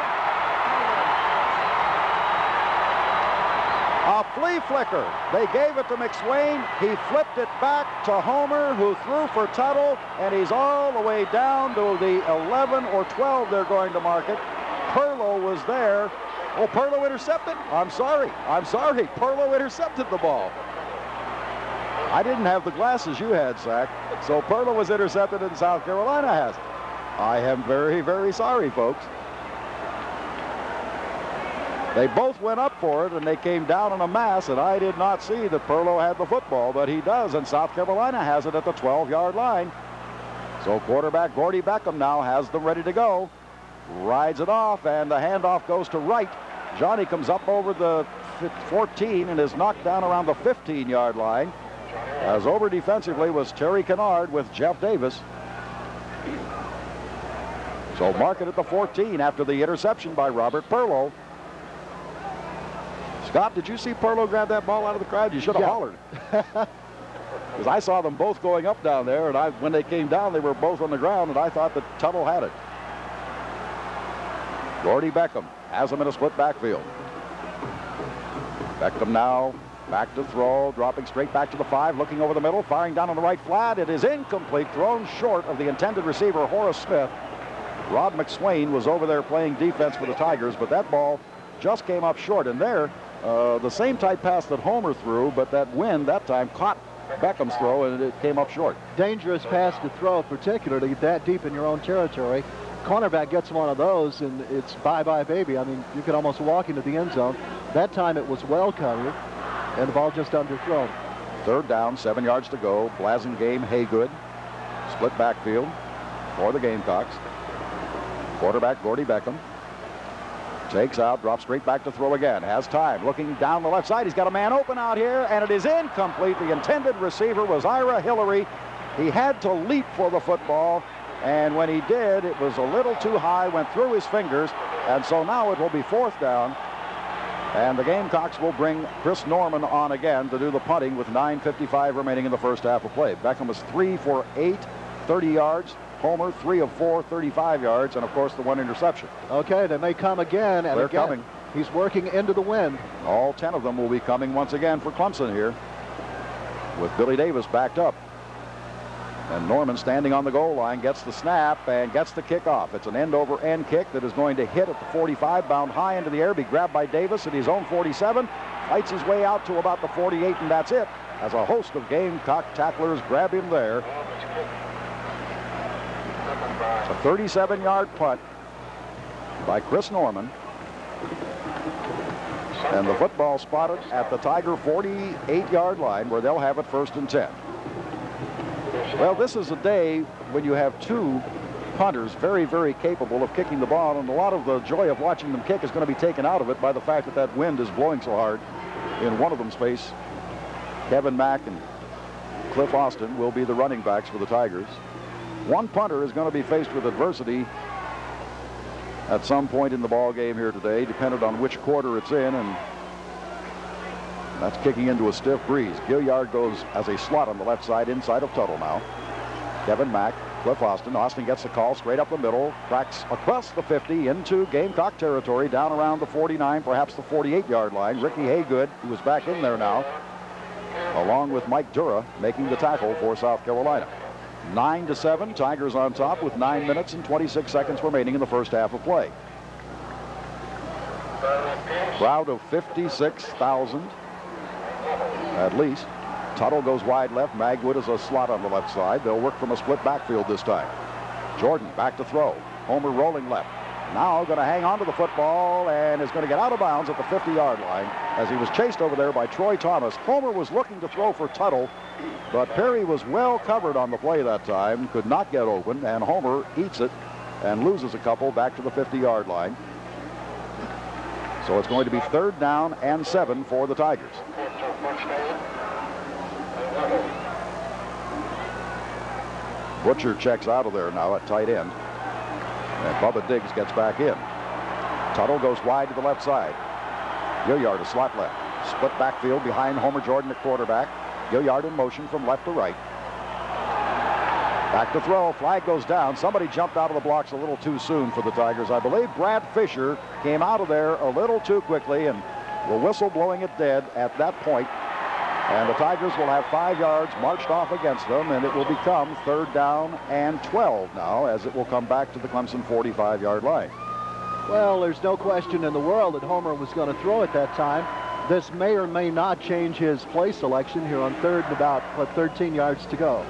A flea flicker. They gave it to McSwain. He flipped it back to Homer, who threw for Tuttle, and he's all the way down to the 11 or 12 they're going to mark it. Perlow was there. Oh, Perlow intercepted? I'm sorry. Perlow intercepted the ball. I didn't have the glasses you had, Zach. So Perlow was intercepted and South Carolina has it. I am very, very sorry, folks. They both went up for it, and they came down in a mass, and I did not see that Perlow had the football, but he does, and South Carolina has it at the 12-yard line. So quarterback Gordy Beckham now has them ready to go. Rides it off, and the handoff goes to Wright. Johnny comes up over the 14 and is knocked down around the 15-yard line. As over defensively was Terry Kennard with Jeff Davis. So mark it at the 14 after the interception by Robert Perlow. Scott, did you see Perlow grab that ball out of the crowd? You should have hollered. Because I saw them both going up down there, and when they came down, they were both on the ground, and I thought that Tuttle had it. Gordy Beckham has him in a split backfield. Beckham now back to throw, dropping straight back to the 5, looking over the middle, firing down on the right flat. It is incomplete, thrown short of the intended receiver, Horace Smith. Rod McSwain was over there playing defense for the Tigers, but that ball just came up short. And there, the same type pass that Homer threw, but that wind that time caught Beckham's throw, and it came up short. Dangerous pass to throw, particularly that deep in your own territory. Cornerback gets one of those, and it's bye-bye, baby. I mean, you could almost walk into the end zone. That time it was well covered, and the ball just underthrown. 3rd down, 7 yards to go. Blasingame, Haygood. Split backfield for the Gamecocks. Quarterback Gordy Beckham. Takes out, drops straight back to throw again. Has time, looking down the left side. He's got a man open out here, and it is incomplete. The intended receiver was Ira Hillary. He had to leap for the football, and when he did, it was a little too high, went through his fingers, and so now it will be 4th down, and the Gamecocks will bring Chris Norman on again to do the punting with 9:55 remaining in the first half of play. Beckham was 3 for 8, 30 yards. Homer, 3 of 4, 35 yards, and of course the 1 interception. Okay, they may come again, and they're again, coming. He's working into the wind. All 10 of them will be coming once again for Clemson here, with Billy Davis backed up. And Norman standing on the goal line, gets the snap and gets the kickoff. It's an end-over-end kick that is going to hit at the 45, bound high into the air, be grabbed by Davis at his own 47, fights his way out to about the 48, and that's it, as a host of Gamecock tacklers grab him there. A 37-yard punt by Chris Norman. And the football spotted at the Tiger 48-yard line, where they'll have it 1st and 10. Well, this is a day when you have 2 punters very, very capable of kicking the ball, and a lot of the joy of watching them kick is going to be taken out of it by the fact that that wind is blowing so hard in one of them's face. Kevin Mack and Cliff Austin will be the running backs for the Tigers. One punter is going to be faced with adversity at some point in the ball game here today, depending on which quarter it's in, and that's kicking into a stiff breeze. Gilliard goes as a slot on the left side inside of Tuttle now. Kevin Mack, Cliff Austin. Austin gets the call straight up the middle, cracks across the 50 into Gamecock territory, down around the 49, perhaps the 48-yard line. Ricky Haygood, who is back in there now, along with Mike Dura making the tackle for South Carolina. 9-7, Tigers on top with 9 minutes and 26 seconds remaining in the first half of play. Crowd of 56,000 at least. Tuttle goes wide left. Magwood is a slot on the left side. They'll work from a split backfield this time. Jordan back to throw. Homer rolling left. Now going to hang on to the football and is going to get out of bounds at the 50-yard line as he was chased over there by Troy Thomas. Homer was looking to throw for Tuttle, but Perry was well covered on the play that time, could not get open, and Homer eats it and loses a couple back to the 50-yard line. So it's going to be 3rd down and 7 for the Tigers. Butcher checks out of there now at tight end. And Bubba Diggs gets back in. Tuttle goes wide to the left side. Gilliard, a slot left. Split backfield behind Homer Jordan at quarterback. Gilliard in motion from left to right. Back to throw. Flag goes down. Somebody jumped out of the blocks a little too soon for the Tigers. I believe Brad Fisher came out of there a little too quickly, and the whistle blowing it dead at that point. And the Tigers will have 5 yards marched off against them, and it will become 3rd down and 12 now as it will come back to the Clemson 45-yard line. Well, there's no question in the world that Homer was going to throw at that time. This may or may not change his play selection here on 3rd and about 13 yards to go.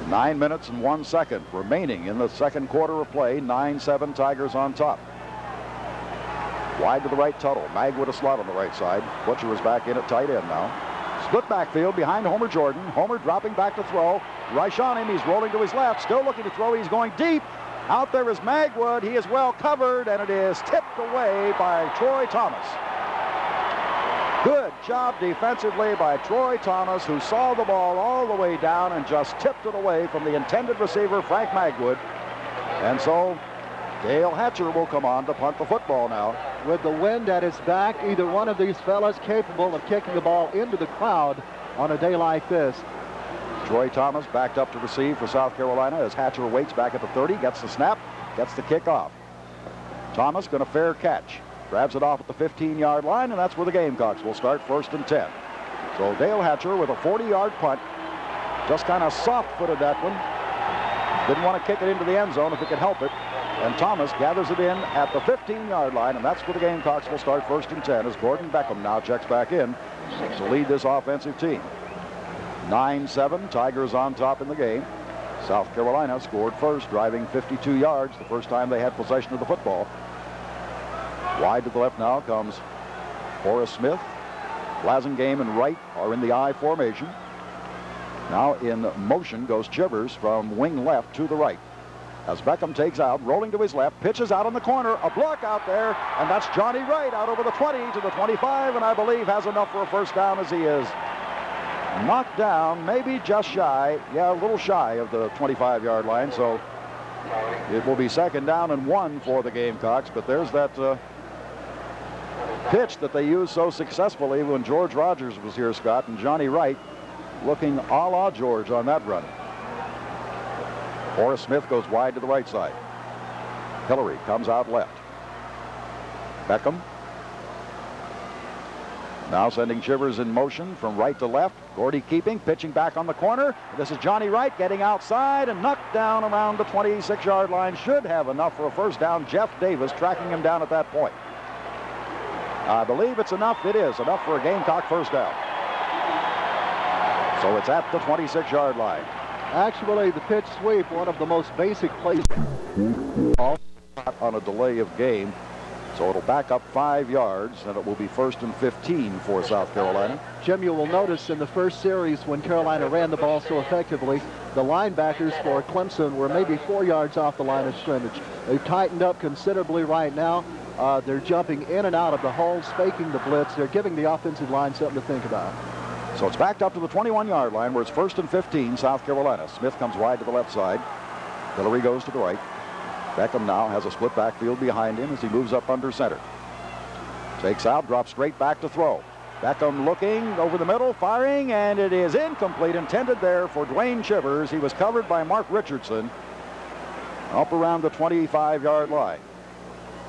9 minutes and 1 second remaining in the second quarter of play. 9-7 Tigers on top. Wide to the right, Tuttle. Magwood a slot on the right side. Butcher is back in at tight end now. Split backfield behind Homer Jordan. Homer dropping back to throw. Rush on him. He's rolling to his left. Still looking to throw. He's going deep. Out there is Magwood. He is well covered, and it is tipped away by Troy Thomas. Good job defensively by Troy Thomas, who saw the ball all the way down and just tipped it away from the intended receiver, Frank Magwood. And so Dale Hatcher will come on to punt the football now. With the wind at his back, either one of these fellas capable of kicking the ball into the crowd on a day like this. Troy Thomas backed up to receive for South Carolina as Hatcher waits back at the 30, gets the snap, gets the kick off. Thomas going to fair catch. Grabs it off at the 15-yard line, and that's where the Gamecocks will start 1st and 10. So Dale Hatcher with a 40-yard punt. Just kind of soft-footed that one. Didn't want to kick it into the end zone if he could help it. And Thomas gathers it in at the 15-yard line, and that's where the Gamecocks will start 1st and 10 as Gordon Beckham now checks back in to lead this offensive team. 9-7, Tigers on top in the game. South Carolina scored first, driving 52 yards the first time they had possession of the football. Wide to the left now comes Horace Smith. Blasingame and Wright are in the I formation. Now in motion goes Chivers from wing left to the right. As Beckham takes out, rolling to his left, pitches out on the corner, a block out there, and that's Johnny Wright out over the 20 to the 25, and I believe has enough for a first down as he is knocked down, maybe just shy, a little shy of the 25-yard line, so it will be 2nd down and 1 for the Gamecocks, but there's that pitch that they used so successfully when George Rogers was here, Scott, and Johnny Wright looking a la George on that run. Horace Smith goes wide to the right side. Hillary comes out left. Beckham now sending Chivers in motion from right to left. Gordy keeping, pitching back on the corner. This is Johnny Wright getting outside and knocked down around the 26-yard line. Should have enough for a first down. Jeff Davis tracking him down at that point. I believe it's enough. It is enough for a Gamecock first down. So it's at the 26-yard line. Actually, the pitch sweep, one of the most basic plays on a delay of game. So it'll back up 5 yards, and it will be 1st and 15 for South Carolina. Jim, you will notice in the first series when Carolina ran the ball so effectively, the linebackers for Clemson were maybe 4 yards off the line of scrimmage. They've tightened up considerably right now. They're jumping in and out of the holes, faking the blitz. They're giving the offensive line something to think about. So it's backed up to the 21-yard line where it's 1st and 15, South Carolina. Smith comes wide to the left side. Hillary goes to the right. Beckham now has a split backfield behind him as he moves up under center. Takes out, drops straight back to throw. Beckham looking over the middle, firing, and it is incomplete. Intended there for Dwayne Chivers. He was covered by Mark Richardson up around the 25-yard line.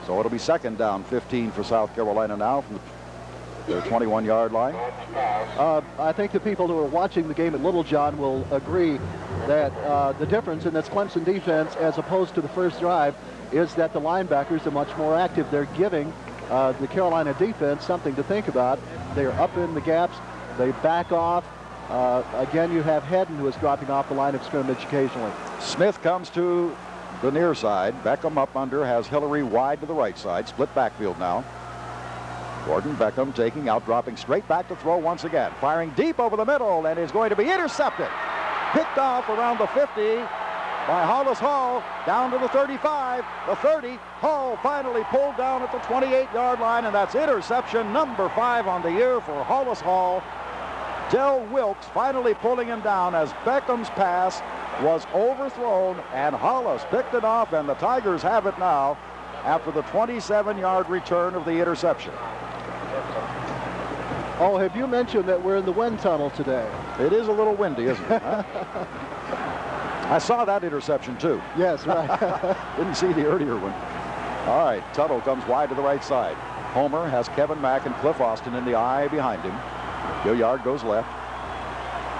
So it'll be 2nd down 15 for South Carolina now from their 21-yard line. I think the people who are watching the game at Littlejohn will agree that the difference in this Clemson defense as opposed to the first drive is that the linebackers are much more active. They're giving the Carolina defense something to think about. They're up in the gaps. They back off. Again, you have Hedden, who is dropping off the line of scrimmage occasionally. Smith comes to the near side. Beckham up under, has Hillary wide to the right side. Split backfield now. Gordon Beckham taking out, dropping straight back to throw once again. Firing deep over the middle, and is going to be intercepted. Picked off around the 50 by Hollis Hall, down to the 35, the 30. Hall finally pulled down at the 28-yard line, and that's interception number 5 on the year for Hollis Hall. Del Wilkes finally pulling him down as Beckham's pass was overthrown, and Hollis picked it off, and the Tigers have it now after the 27-yard return of the interception. Oh, have you mentioned that we're in the wind tunnel today? It is a little windy, isn't it? Huh? I saw that interception, too. Yes, right. Didn't see the earlier one. All right, Tuttle comes wide to the right side. Homer has Kevin Mack and Cliff Austin in the eye behind him. Gilliard goes left.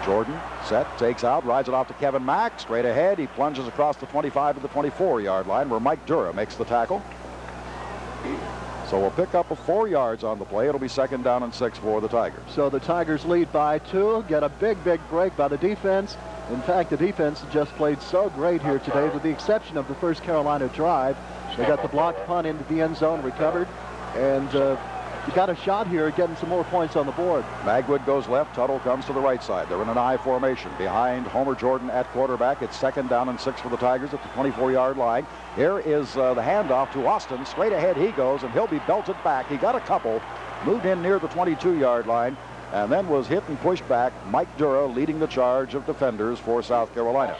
Jordan set, takes out, rides it off to Kevin Mack. Straight ahead, he plunges across the 25 to the 24-yard line where Mike Dura makes the tackle. So we'll pick up 4 yards on the play. It'll be 2nd down and 6 for the Tigers. So the Tigers lead by 2, get a big break by the defense. In fact, the defense just played so great here today, with the exception of the first Carolina drive. They got the blocked punt into the end zone, recovered, and you got a shot here at getting some more points on the board. Magwood goes left. Tuttle comes to the right side. They're in an I formation behind Homer Jordan at quarterback. It's 2nd down and 6 for the Tigers at the 24-yard line. Here is the handoff to Austin. Straight ahead he goes, and he'll be belted back. He got a couple, moved in near the 22-yard line, and then was hit and pushed back. Mike Dura leading the charge of defenders for South Carolina.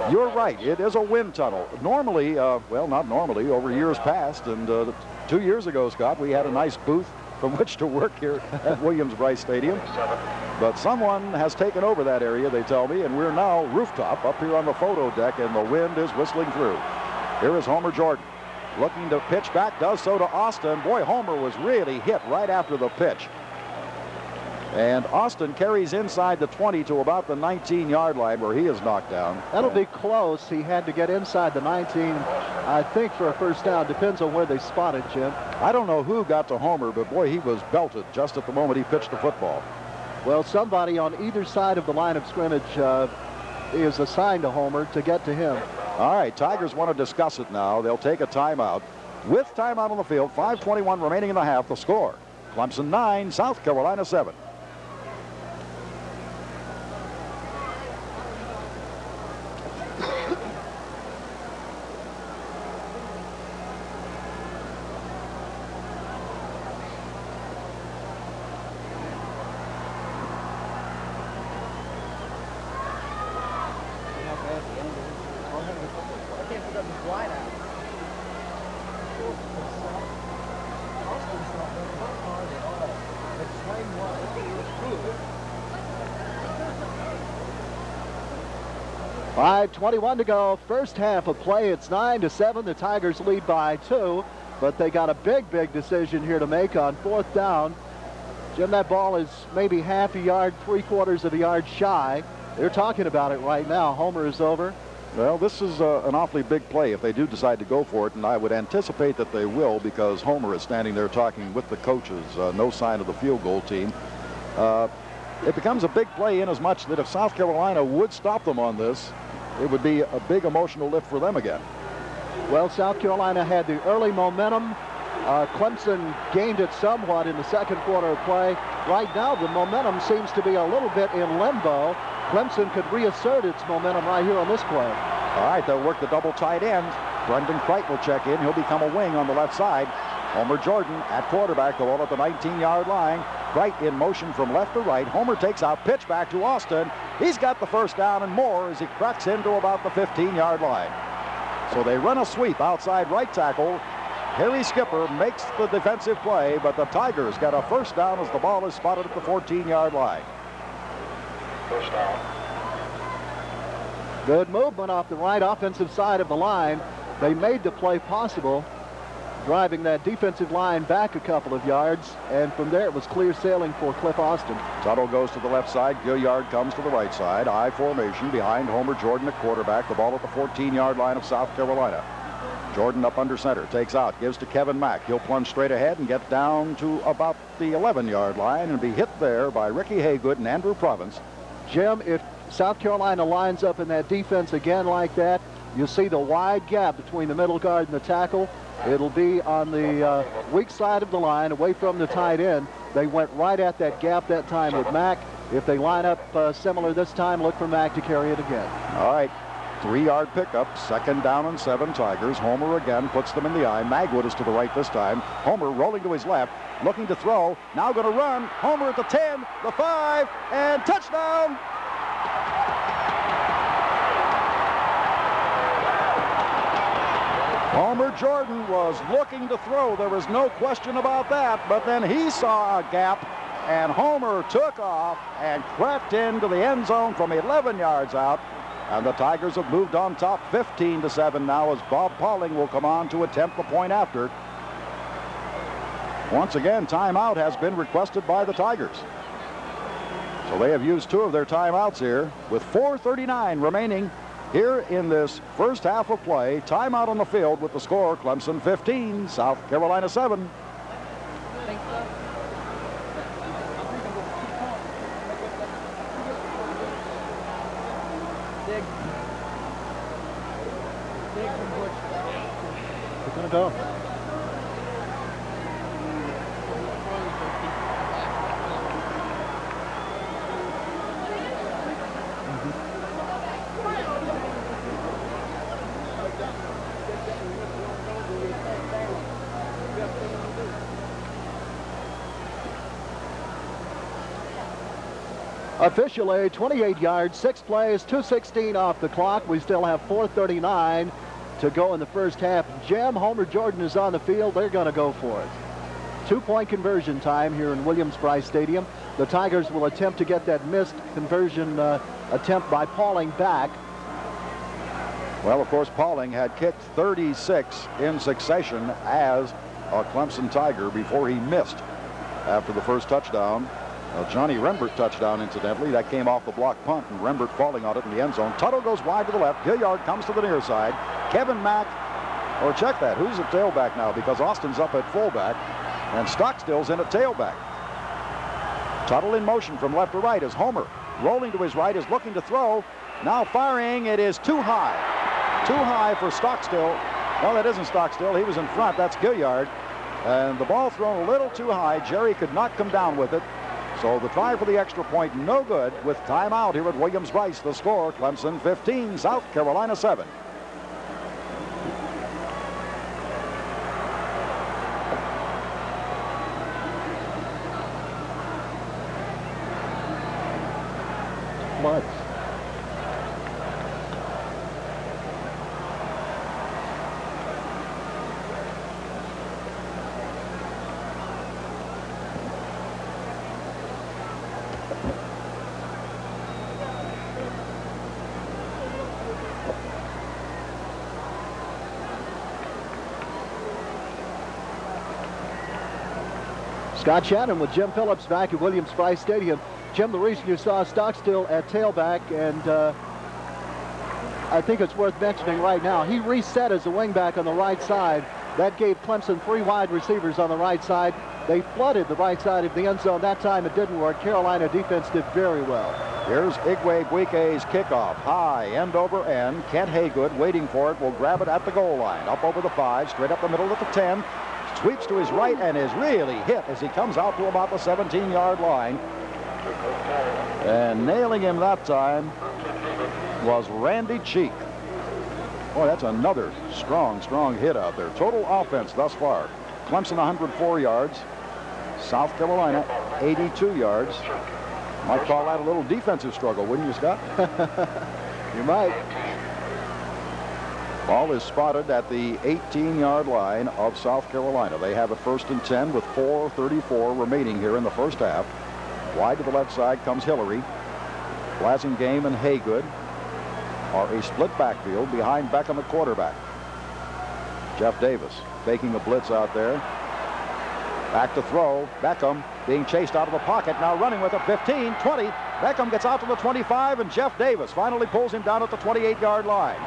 You're right. It is a wind tunnel. Normally, well, not normally, over years past, and 2 years ago, Scott, we had a nice booth from which to work here at Williams-Brice Stadium. But someone has taken over that area, they tell me, and we're now rooftop up here on the photo deck, and the wind is whistling through. Here is Homer Jordan looking to pitch back, does so to Austin. Boy, Homer was really hit right after the pitch. And Austin carries inside the 20 to about the 19-yard line where he is knocked down. That'll be close. He had to get inside the 19, I think, for a first down. Depends on where they spotted, Jim. I don't know who got to Homer, but boy, he was belted just at the moment he pitched the football. Well, somebody on either side of the line of scrimmage is assigned to Homer to get to him. All right, Tigers want to discuss it now. They'll take a timeout. With timeout on the field, 5:21 remaining in the half, the score. Clemson 9, South Carolina 7. .21 to go, first half of play. It's 9-7. The Tigers lead by 2, but they got a big decision here to make on 4th down. Jim, that ball is maybe half a yard, 3/4 of a yard shy. They're talking about it right now. Homer is over. Well, this is an awfully big play if they do decide to go for it, and I would anticipate that they will, because Homer is standing there talking with the coaches. No sign of the field goal team. It becomes a big play in as much that if South Carolina would stop them on this, it would be a big emotional lift for them again. Well, South Carolina had the early momentum. Clemson gained it somewhat in the second quarter of play. Right now, the momentum seems to be a little bit in limbo. Clemson could reassert its momentum right here on this play. All right, they'll work the double tight end. Brendan Kright will check in. He'll become a wing on the left side. Homer Jordan at quarterback, the ball at the 19-yard line. Kright in motion from left to right. Homer takes out, pitch back to Austin. He's got the first down and more as he cracks into about the 15-yard line. So they run a sweep outside right tackle. Harry Skipper makes the defensive play, but the Tigers got a first down as the ball is spotted at the 14-yard line. First down. Good movement off the right offensive side of the line. They made the play possible. driving that defensive line back a couple of yards, and from there it was clear sailing for Cliff Austin. Tuttle goes to the left side. Gilliard comes to the right side. I formation behind Homer Jordan at quarterback. The ball at the 14-yard line of South Carolina. Jordan up under center, takes out, gives to Kevin Mack. He'll plunge straight ahead and get down to about the 11-yard line and be hit there by Ricky Haygood and Andrew Province. Jim, if South Carolina lines up in that defense again like that, you'll see the wide gap between the middle guard and the tackle. It'll be on the weak side of the line, away from the tight end. They went right at that gap that time with Mack. If they line up similar this time, look for Mack to carry it again. All right, 3-yard pickup, 2nd down and 7 Tigers. Homer again puts them in the eye. Magwood is to the right this time. Homer rolling to his left, looking to throw. Now going to run. Homer at the 10, the 5, and touchdown. Homer Jordan was looking to throw. There was no question about that. But then he saw a gap, and Homer took off and crept into the end zone from 11 yards out. And the Tigers have moved on top 15-7 now, as Bob Pauling will come on to attempt the point after. Once again, timeout has been requested by the Tigers. So they have used 2 of their timeouts here with 4:39 remaining here in this first half of play. Timeout on the field with the score: Clemson 15, South Carolina 7. We're going to go. Officially, 28 yards, 6 plays, 2:16 off the clock. We still have 4:39 to go in the first half. Jim, Homer Jordan is on the field. They're going to go for it. 2-point conversion time here in Williams-Brice Stadium. The Tigers will attempt to get that missed conversion attempt by Pauling back. Well, of course, Pauling had kicked 36 in succession as a Clemson Tiger before he missed after the first touchdown. Johnny Rembert touchdown, incidentally. That came off the block punt, and Rembert falling on it in the end zone. Tuttle goes wide to the left. Gilliard comes to the near side. Kevin Mack, or check that, who's at tailback now? Because Austin's up at fullback, and Stockstill's in at tailback. Tuttle in motion from left to right as Homer, rolling to his right, is looking to throw. Now firing, it is too high. Too high for Stockstill. No, that isn't Stockstill. He was in front. That's Gilliard. And the ball thrown a little too high. Jerry could not come down with it. So the try for the extra point, no good, with timeout here at Williams-Brice. The score, Clemson 15, South Carolina 7. What? Scott Shannon with Jim Phillips back at Williams-Brice Stadium. Jim, the reason you saw Stockstill at tailback, and I think it's worth mentioning right now, he reset as a wingback on the right side. That gave Clemson 3 wide receivers on the right side. They flooded the right side of the end zone. That time it didn't work. Carolina defense did very well. Here's Igwe Buike's kickoff. High, end over end. Kent Haygood waiting for it. Will grab it at the goal line. Up over the 5, straight up the middle at the 10. Sweeps to his right and is really hit as he comes out to about the 17-yard line. And nailing him that time was Randy Cheek. Boy, that's another strong hit out there. Total offense thus far. Clemson 104 yards. South Carolina 82 yards. Might call that a little defensive struggle, wouldn't you, Scott? You might. Ball is spotted at the 18-yard line of South Carolina. They have a 1st and 10 with 4:34 remaining here in the first half. Wide to the left side comes Hillary. Blasingame and Haygood are a split backfield behind Beckham at quarterback. Jeff Davis faking a blitz out there. Back to throw. Beckham being chased out of the pocket. Now running with it. 15, 20. Beckham gets out to the 25, and Jeff Davis finally pulls him down at the 28-yard line.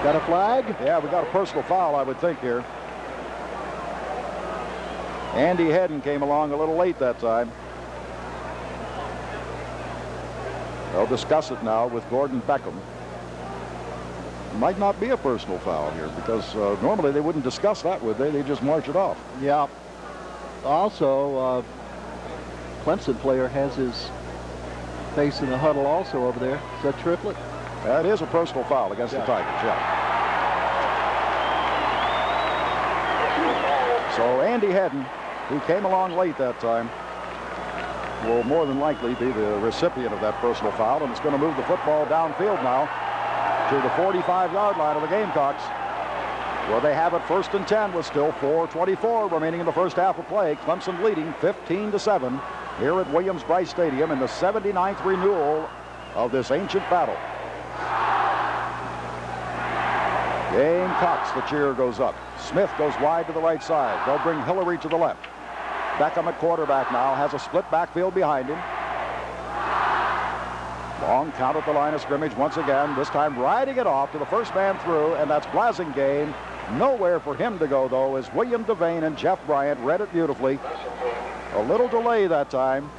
Got a flag? Yeah, we got a personal foul, I would think, here. Andy Hedden came along a little late that time. They'll discuss it now with Gordon Beckham. Might not be a personal foul here, because normally they wouldn't discuss that, would they? They just march it off. Yeah. Also, Clemson player has his face in the huddle also over there. Is that Triplett? That is a personal foul against the Tigers, yeah. So Andy Hedden, who came along late that time, will more than likely be the recipient of that personal foul, and it's going to move the football downfield now to the 45-yard line of the Gamecocks, where they have it 1st and 10 with still 4:24 remaining in the first half of play. Clemson leading 15-7 here at Williams-Brice Stadium in the 79th renewal of this ancient battle. Gamecocks, the cheer goes up. Smith goes wide to the right side. They'll bring Hillary to the left. Beckham at quarterback now, has a split backfield behind him. Long count at the line of scrimmage once again, this time riding it off to the first man through, and that's Blasingame. Nowhere for him to go, though, as William Devane and Jeff Bryant read it beautifully. A little delay that time.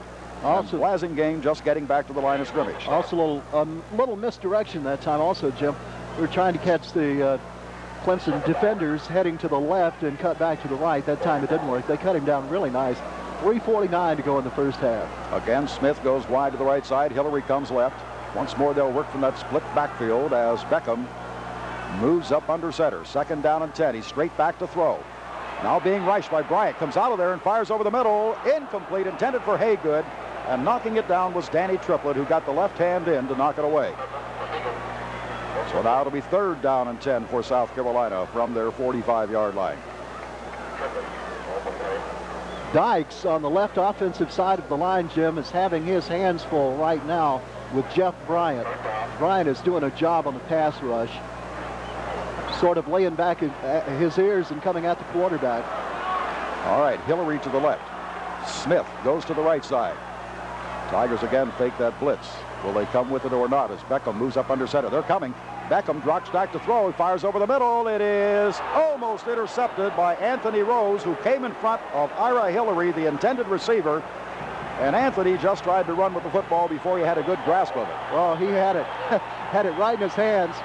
Also, Blasingame just getting back to the line of scrimmage. Also a little misdirection that time also, Jim. We were trying to catch the Clemson defenders heading to the left and cut back to the right. That time it didn't work. They cut him down really nice. 3:49 to go in the first half. Again, Smith goes wide to the right side. Hillary comes left. Once more, they'll work from that split backfield as Beckham moves up under center. 2nd down and 10. He's straight back to throw. Now being rushed by Bryant. Comes out of there and fires over the middle. Incomplete, intended for Haygood. And knocking it down was Danny Triplett, who got the left hand in to knock it away. So now it'll be 3rd down and 10 for South Carolina from their 45-yard line. Dykes on the left offensive side of the line, Jim, is having his hands full right now with Jeff Bryant. Bryant is doing a job on the pass rush, sort of laying back his ears and coming at the quarterback. All right, Hillary to the left. Smith goes to the right side. Tigers again fake that blitz. Will they come with it or not as Beckham moves up under center? They're coming. Beckham drops back to throw. He fires over the middle. It is almost intercepted by Anthony Rose, who came in front of Ira Hillary, the intended receiver. And Anthony just tried to run with the football before he had a good grasp of it. Well, he had it, had it right in his hands.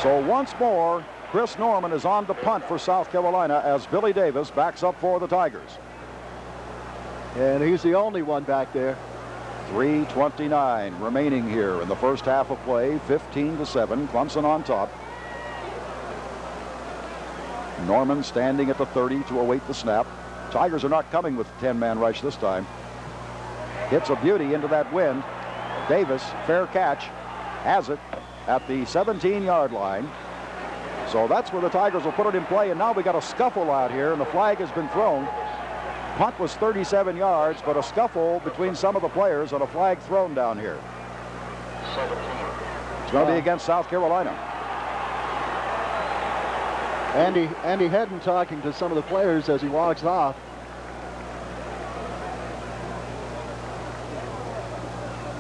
So once more, Chris Norman is on to punt for South Carolina as Billy Davis backs up for the Tigers. And he's the only one back there. 3:29 remaining here in the first half of play. 15-7. Clemson on top. Norman standing at the 30 to await the snap. Tigers are not coming with a 10-man rush this time. Hits a beauty into that wind. Davis, fair catch, has it at the 17-yard line. So that's where the Tigers will put it in play. And now we got a scuffle out here, and the flag has been thrown. Punt was 37 yards, but a scuffle between some of the players and a flag thrown down here. 17. It's going to be against South Carolina. Andy Hedden talking to some of the players as he walks off.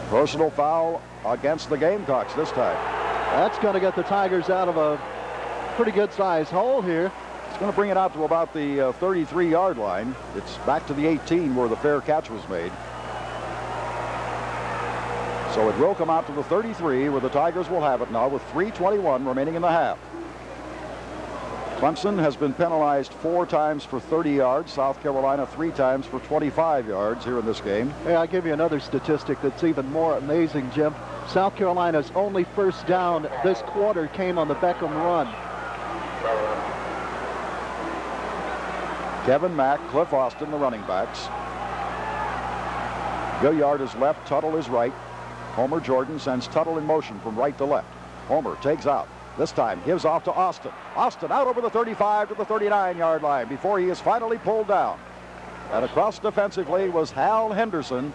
Personal foul against the Gamecocks this time. That's going to get the Tigers out of a pretty good sized hole here. It's going to bring it out to about the 33-yard line. It's back to the 18 where the fair catch was made. So it will come out to the 33 where the Tigers will have it now with 3:21 remaining in the half. Clemson has been penalized 4 times for 30 yards. South Carolina 3 times for 25 yards here in this game. Hey, I'll give you another statistic that's even more amazing, Jim. South Carolina's only first down this quarter came on the Beckham run. Kevin Mack, Cliff Austin, the running backs. Gilliard is left, Tuttle is right. Homer Jordan sends Tuttle in motion from right to left. Homer takes out. This time gives off to Austin. Austin out over the 35 to the 39-yard line before he is finally pulled down. And across defensively was Hal Henderson.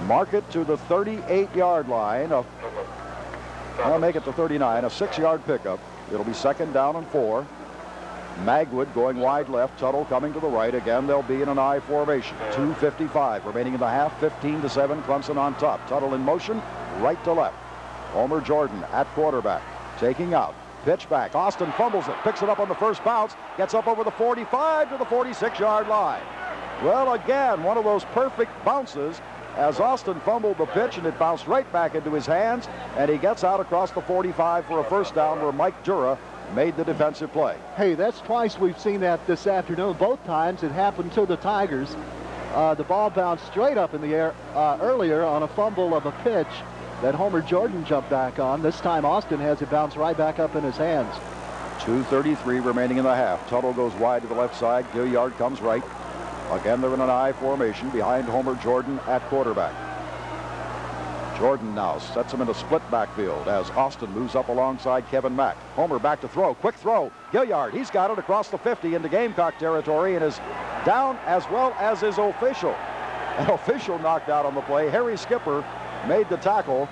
mark it to the 38-yard line. I'll make it to 39, a 6-yard pickup. It'll be 2nd down and 4. Magwood going wide left, Tuttle coming to the right. Again, they'll be in an I formation. 2:55 remaining in the half, 15-7, Clemson on top. Tuttle in motion, right to left. Homer Jordan at quarterback, taking out. Pitch back. Austin fumbles it, picks it up on the first bounce, gets up over the 45 to the 46-yard line. Well, again, one of those perfect bounces as Austin fumbled the pitch, and it bounced right back into his hands, and he gets out across the 45 for a first down where Mike Dura made the defensive play. Hey, that's twice we've seen that this afternoon. Both times it happened to the Tigers. The ball bounced straight up in the air earlier on a fumble of a pitch that Homer Jordan jumped back on. This time Austin has it bounce right back up in his hands. 2:33 remaining in the half. Tuttle goes wide to the left side. Gilliard comes right. Again, they're in an I formation behind Homer Jordan at quarterback. Jordan now sets him in a split backfield as Austin moves up alongside Kevin Mack. Homer back to throw. Quick throw. Gilliard, he's got it across the 50 into Gamecock territory and is down, as well as his official. An official knocked out on the play. Harry Skipper made the tackle.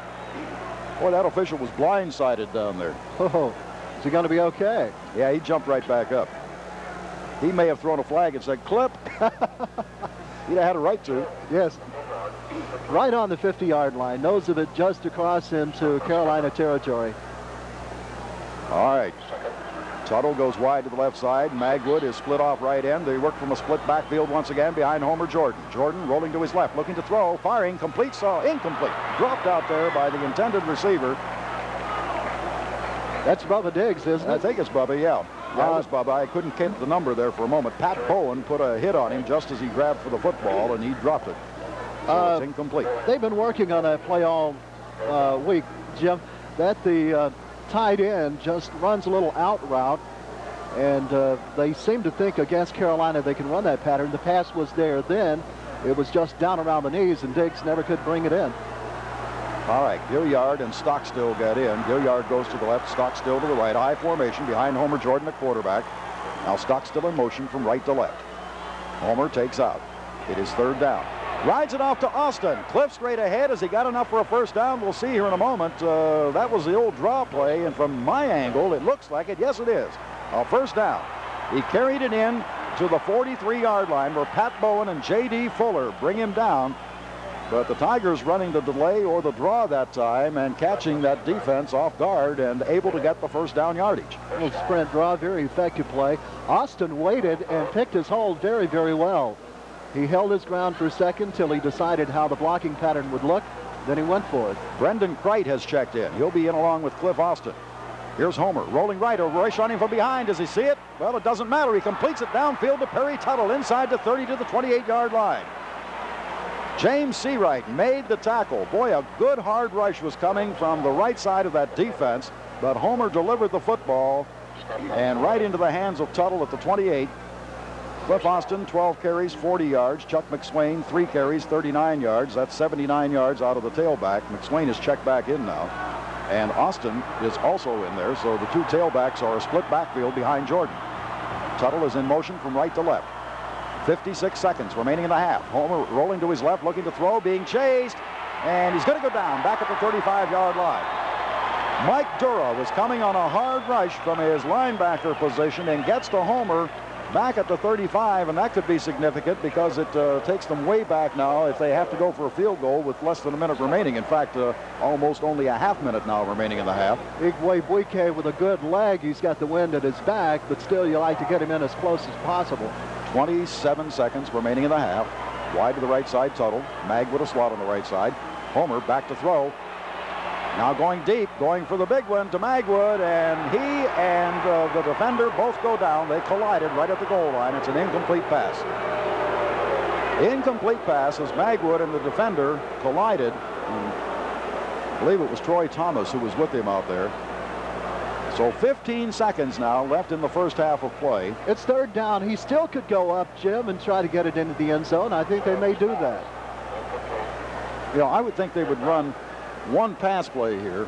Boy, that official was blindsided down there. Oh, is he going to be okay? Yeah, he jumped right back up. He may have thrown a flag and said, clip. He'd have had a right to. Yes. Right on the 50-yard line. Nose of it just across into Carolina territory. All right. Tuttle goes wide to the left side. Magwood is split off right end. They work from a split backfield once again behind Homer Jordan. Jordan rolling to his left, looking to throw, firing, complete, so incomplete. Dropped out there by the intended receiver. That's Bubba Diggs, isn't it? I think it's Bubba, yeah. That was Bubba. I couldn't get the number there for a moment. Pat Bowen put a hit on him just as he grabbed for the football, and he dropped it. So it's incomplete. They've been working on that play all week, Jim, that the tight end just runs a little out route, and they seem to think against Carolina they can run that pattern. The pass was there then. It was just down around the knees, and Diggs never could bring it in. All right, Gilliard and Stockstill get in. Gilliard goes to the left, Stockstill to the right. I formation behind Homer Jordan at quarterback. Now Stockstill in motion from right to left. Homer takes out. It is 3rd down. Rides it off to Austin. Cliff straight ahead. Has he got enough for a first down? We'll see here in a moment. That was the old draw play, and from my angle, it looks like it. Yes, it is. A first down. He carried it in to the 43-yard line where Pat Bowen and J.D. Fuller bring him down. But the Tigers running the delay or the draw that time and catching that defense off guard and able to get the first down yardage. Little sprint draw, very effective play. Austin waited and picked his hold very, very well. He held his ground for a second till he decided how the blocking pattern would look. Then he went for it. Brendan Kreight has checked in. He'll be in along with Cliff Austin. Here's Homer rolling right. A rush on him from behind. Does he see it? Well, it doesn't matter. He completes it downfield to Perry Tuttle inside the 30 to the 28-yard line. James Seawright made the tackle. Boy, a good hard rush was coming from the right side of that defense, but Homer delivered the football and right into the hands of Tuttle at the 28. Cliff Austin, 12 carries, 40 yards. Chuck McSwain, 3 carries, 39 yards. That's 79 yards out of the tailback. McSwain is checked back in now. And Austin is also in there, so the two tailbacks are a split backfield behind Jordan. Tuttle is in motion from right to left. 56 seconds remaining in the half. Homer rolling to his left, looking to throw, being chased, and he's going to go down back at the 35-yard line. Mike Dura was coming on a hard rush from his linebacker position and gets to Homer back at the 35, and that could be significant because it takes them way back now if they have to go for a field goal with less than a minute remaining. In fact, almost only a half minute now remaining in the half. Igwe Buike with a good leg. He's got the wind at his back, but still you like to get him in as close as possible. 27 seconds remaining in the half. Wide to the right side, Tuttle. Mag with a slot on the right side. Homer back to throw. Now going deep, going for the big one to Magwood, and he and the defender both go down. They collided right at the goal line. It's an incomplete pass. Incomplete pass as Magwood and the defender collided. I believe it was Troy Thomas who was with him out there. So 15 seconds now left in the first half of play. It's 3rd down. He still could go up, Jim, and try to get it into the end zone. I think they may do that. You know, I would think they would run one pass play here.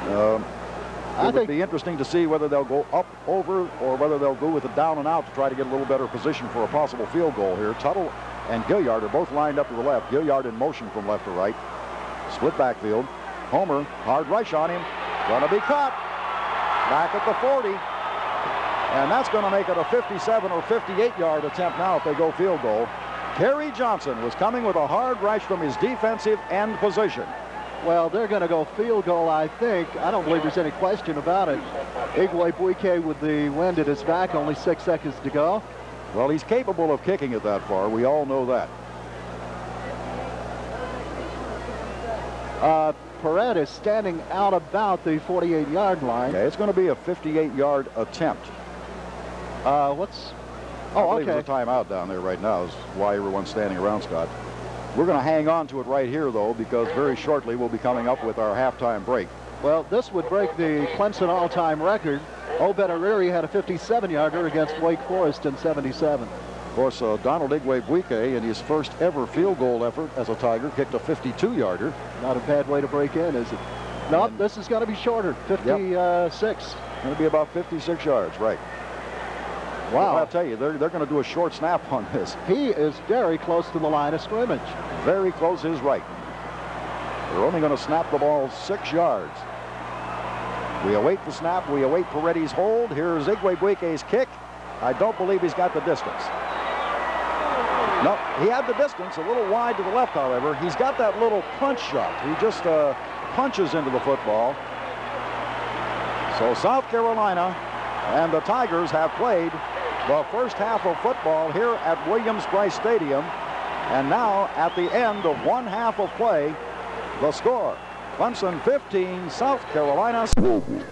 It would be interesting to see whether they'll go up over or whether they'll go with a down and out to try to get a little better position for a possible field goal here. Tuttle and Gilliard are both lined up to the left. Gilliard in motion from left to right. Split backfield. Homer, hard rush on him. Going to be caught. Back at the 40. And that's going to make it a 57 or 58-yard attempt now if they go field goal. Kerry Johnson was coming with a hard rush from his defensive end position. Well, they're going to go field goal, I think. I don't believe there's any question about it. Igwe with the wind at his back, only 6 seconds to go. Well, he's capable of kicking it that far. We all know that. Perret is standing out about the 48-yard line. Okay, it's going to be a 58-yard attempt. I believe okay. there's a timeout down there right now is why everyone's standing around, Scott. We're going to hang on to it right here, though, because very shortly we'll be coming up with our halftime break. Well, this would break the Clemson all-time record. Obed Ariri had a 57-yarder against Wake Forest in '77. Of course, Donald Igwe in his first ever field goal effort as a Tiger kicked a 52-yarder. Not a bad way to break in, is it? No, this is going to be shorter, 56. Going to be about 56 yards, right. Wow. Well, I'll tell you, they're going to do a short snap on this. He is very close to the line of scrimmage. Very close is right. They're only going to snap the ball 6 yards. We await the snap. We await Peretti's hold. Here's Igwebuike's kick. I don't believe he's got the distance. No, he had the distance, a little wide to the left, however. He's got that little punch shot. He just punches into the football. So South Carolina and the Tigers have played the first half of football here at Williams-Brice Stadium. And now, at the end of one half of play, the score, Clemson 15, South Carolina 7.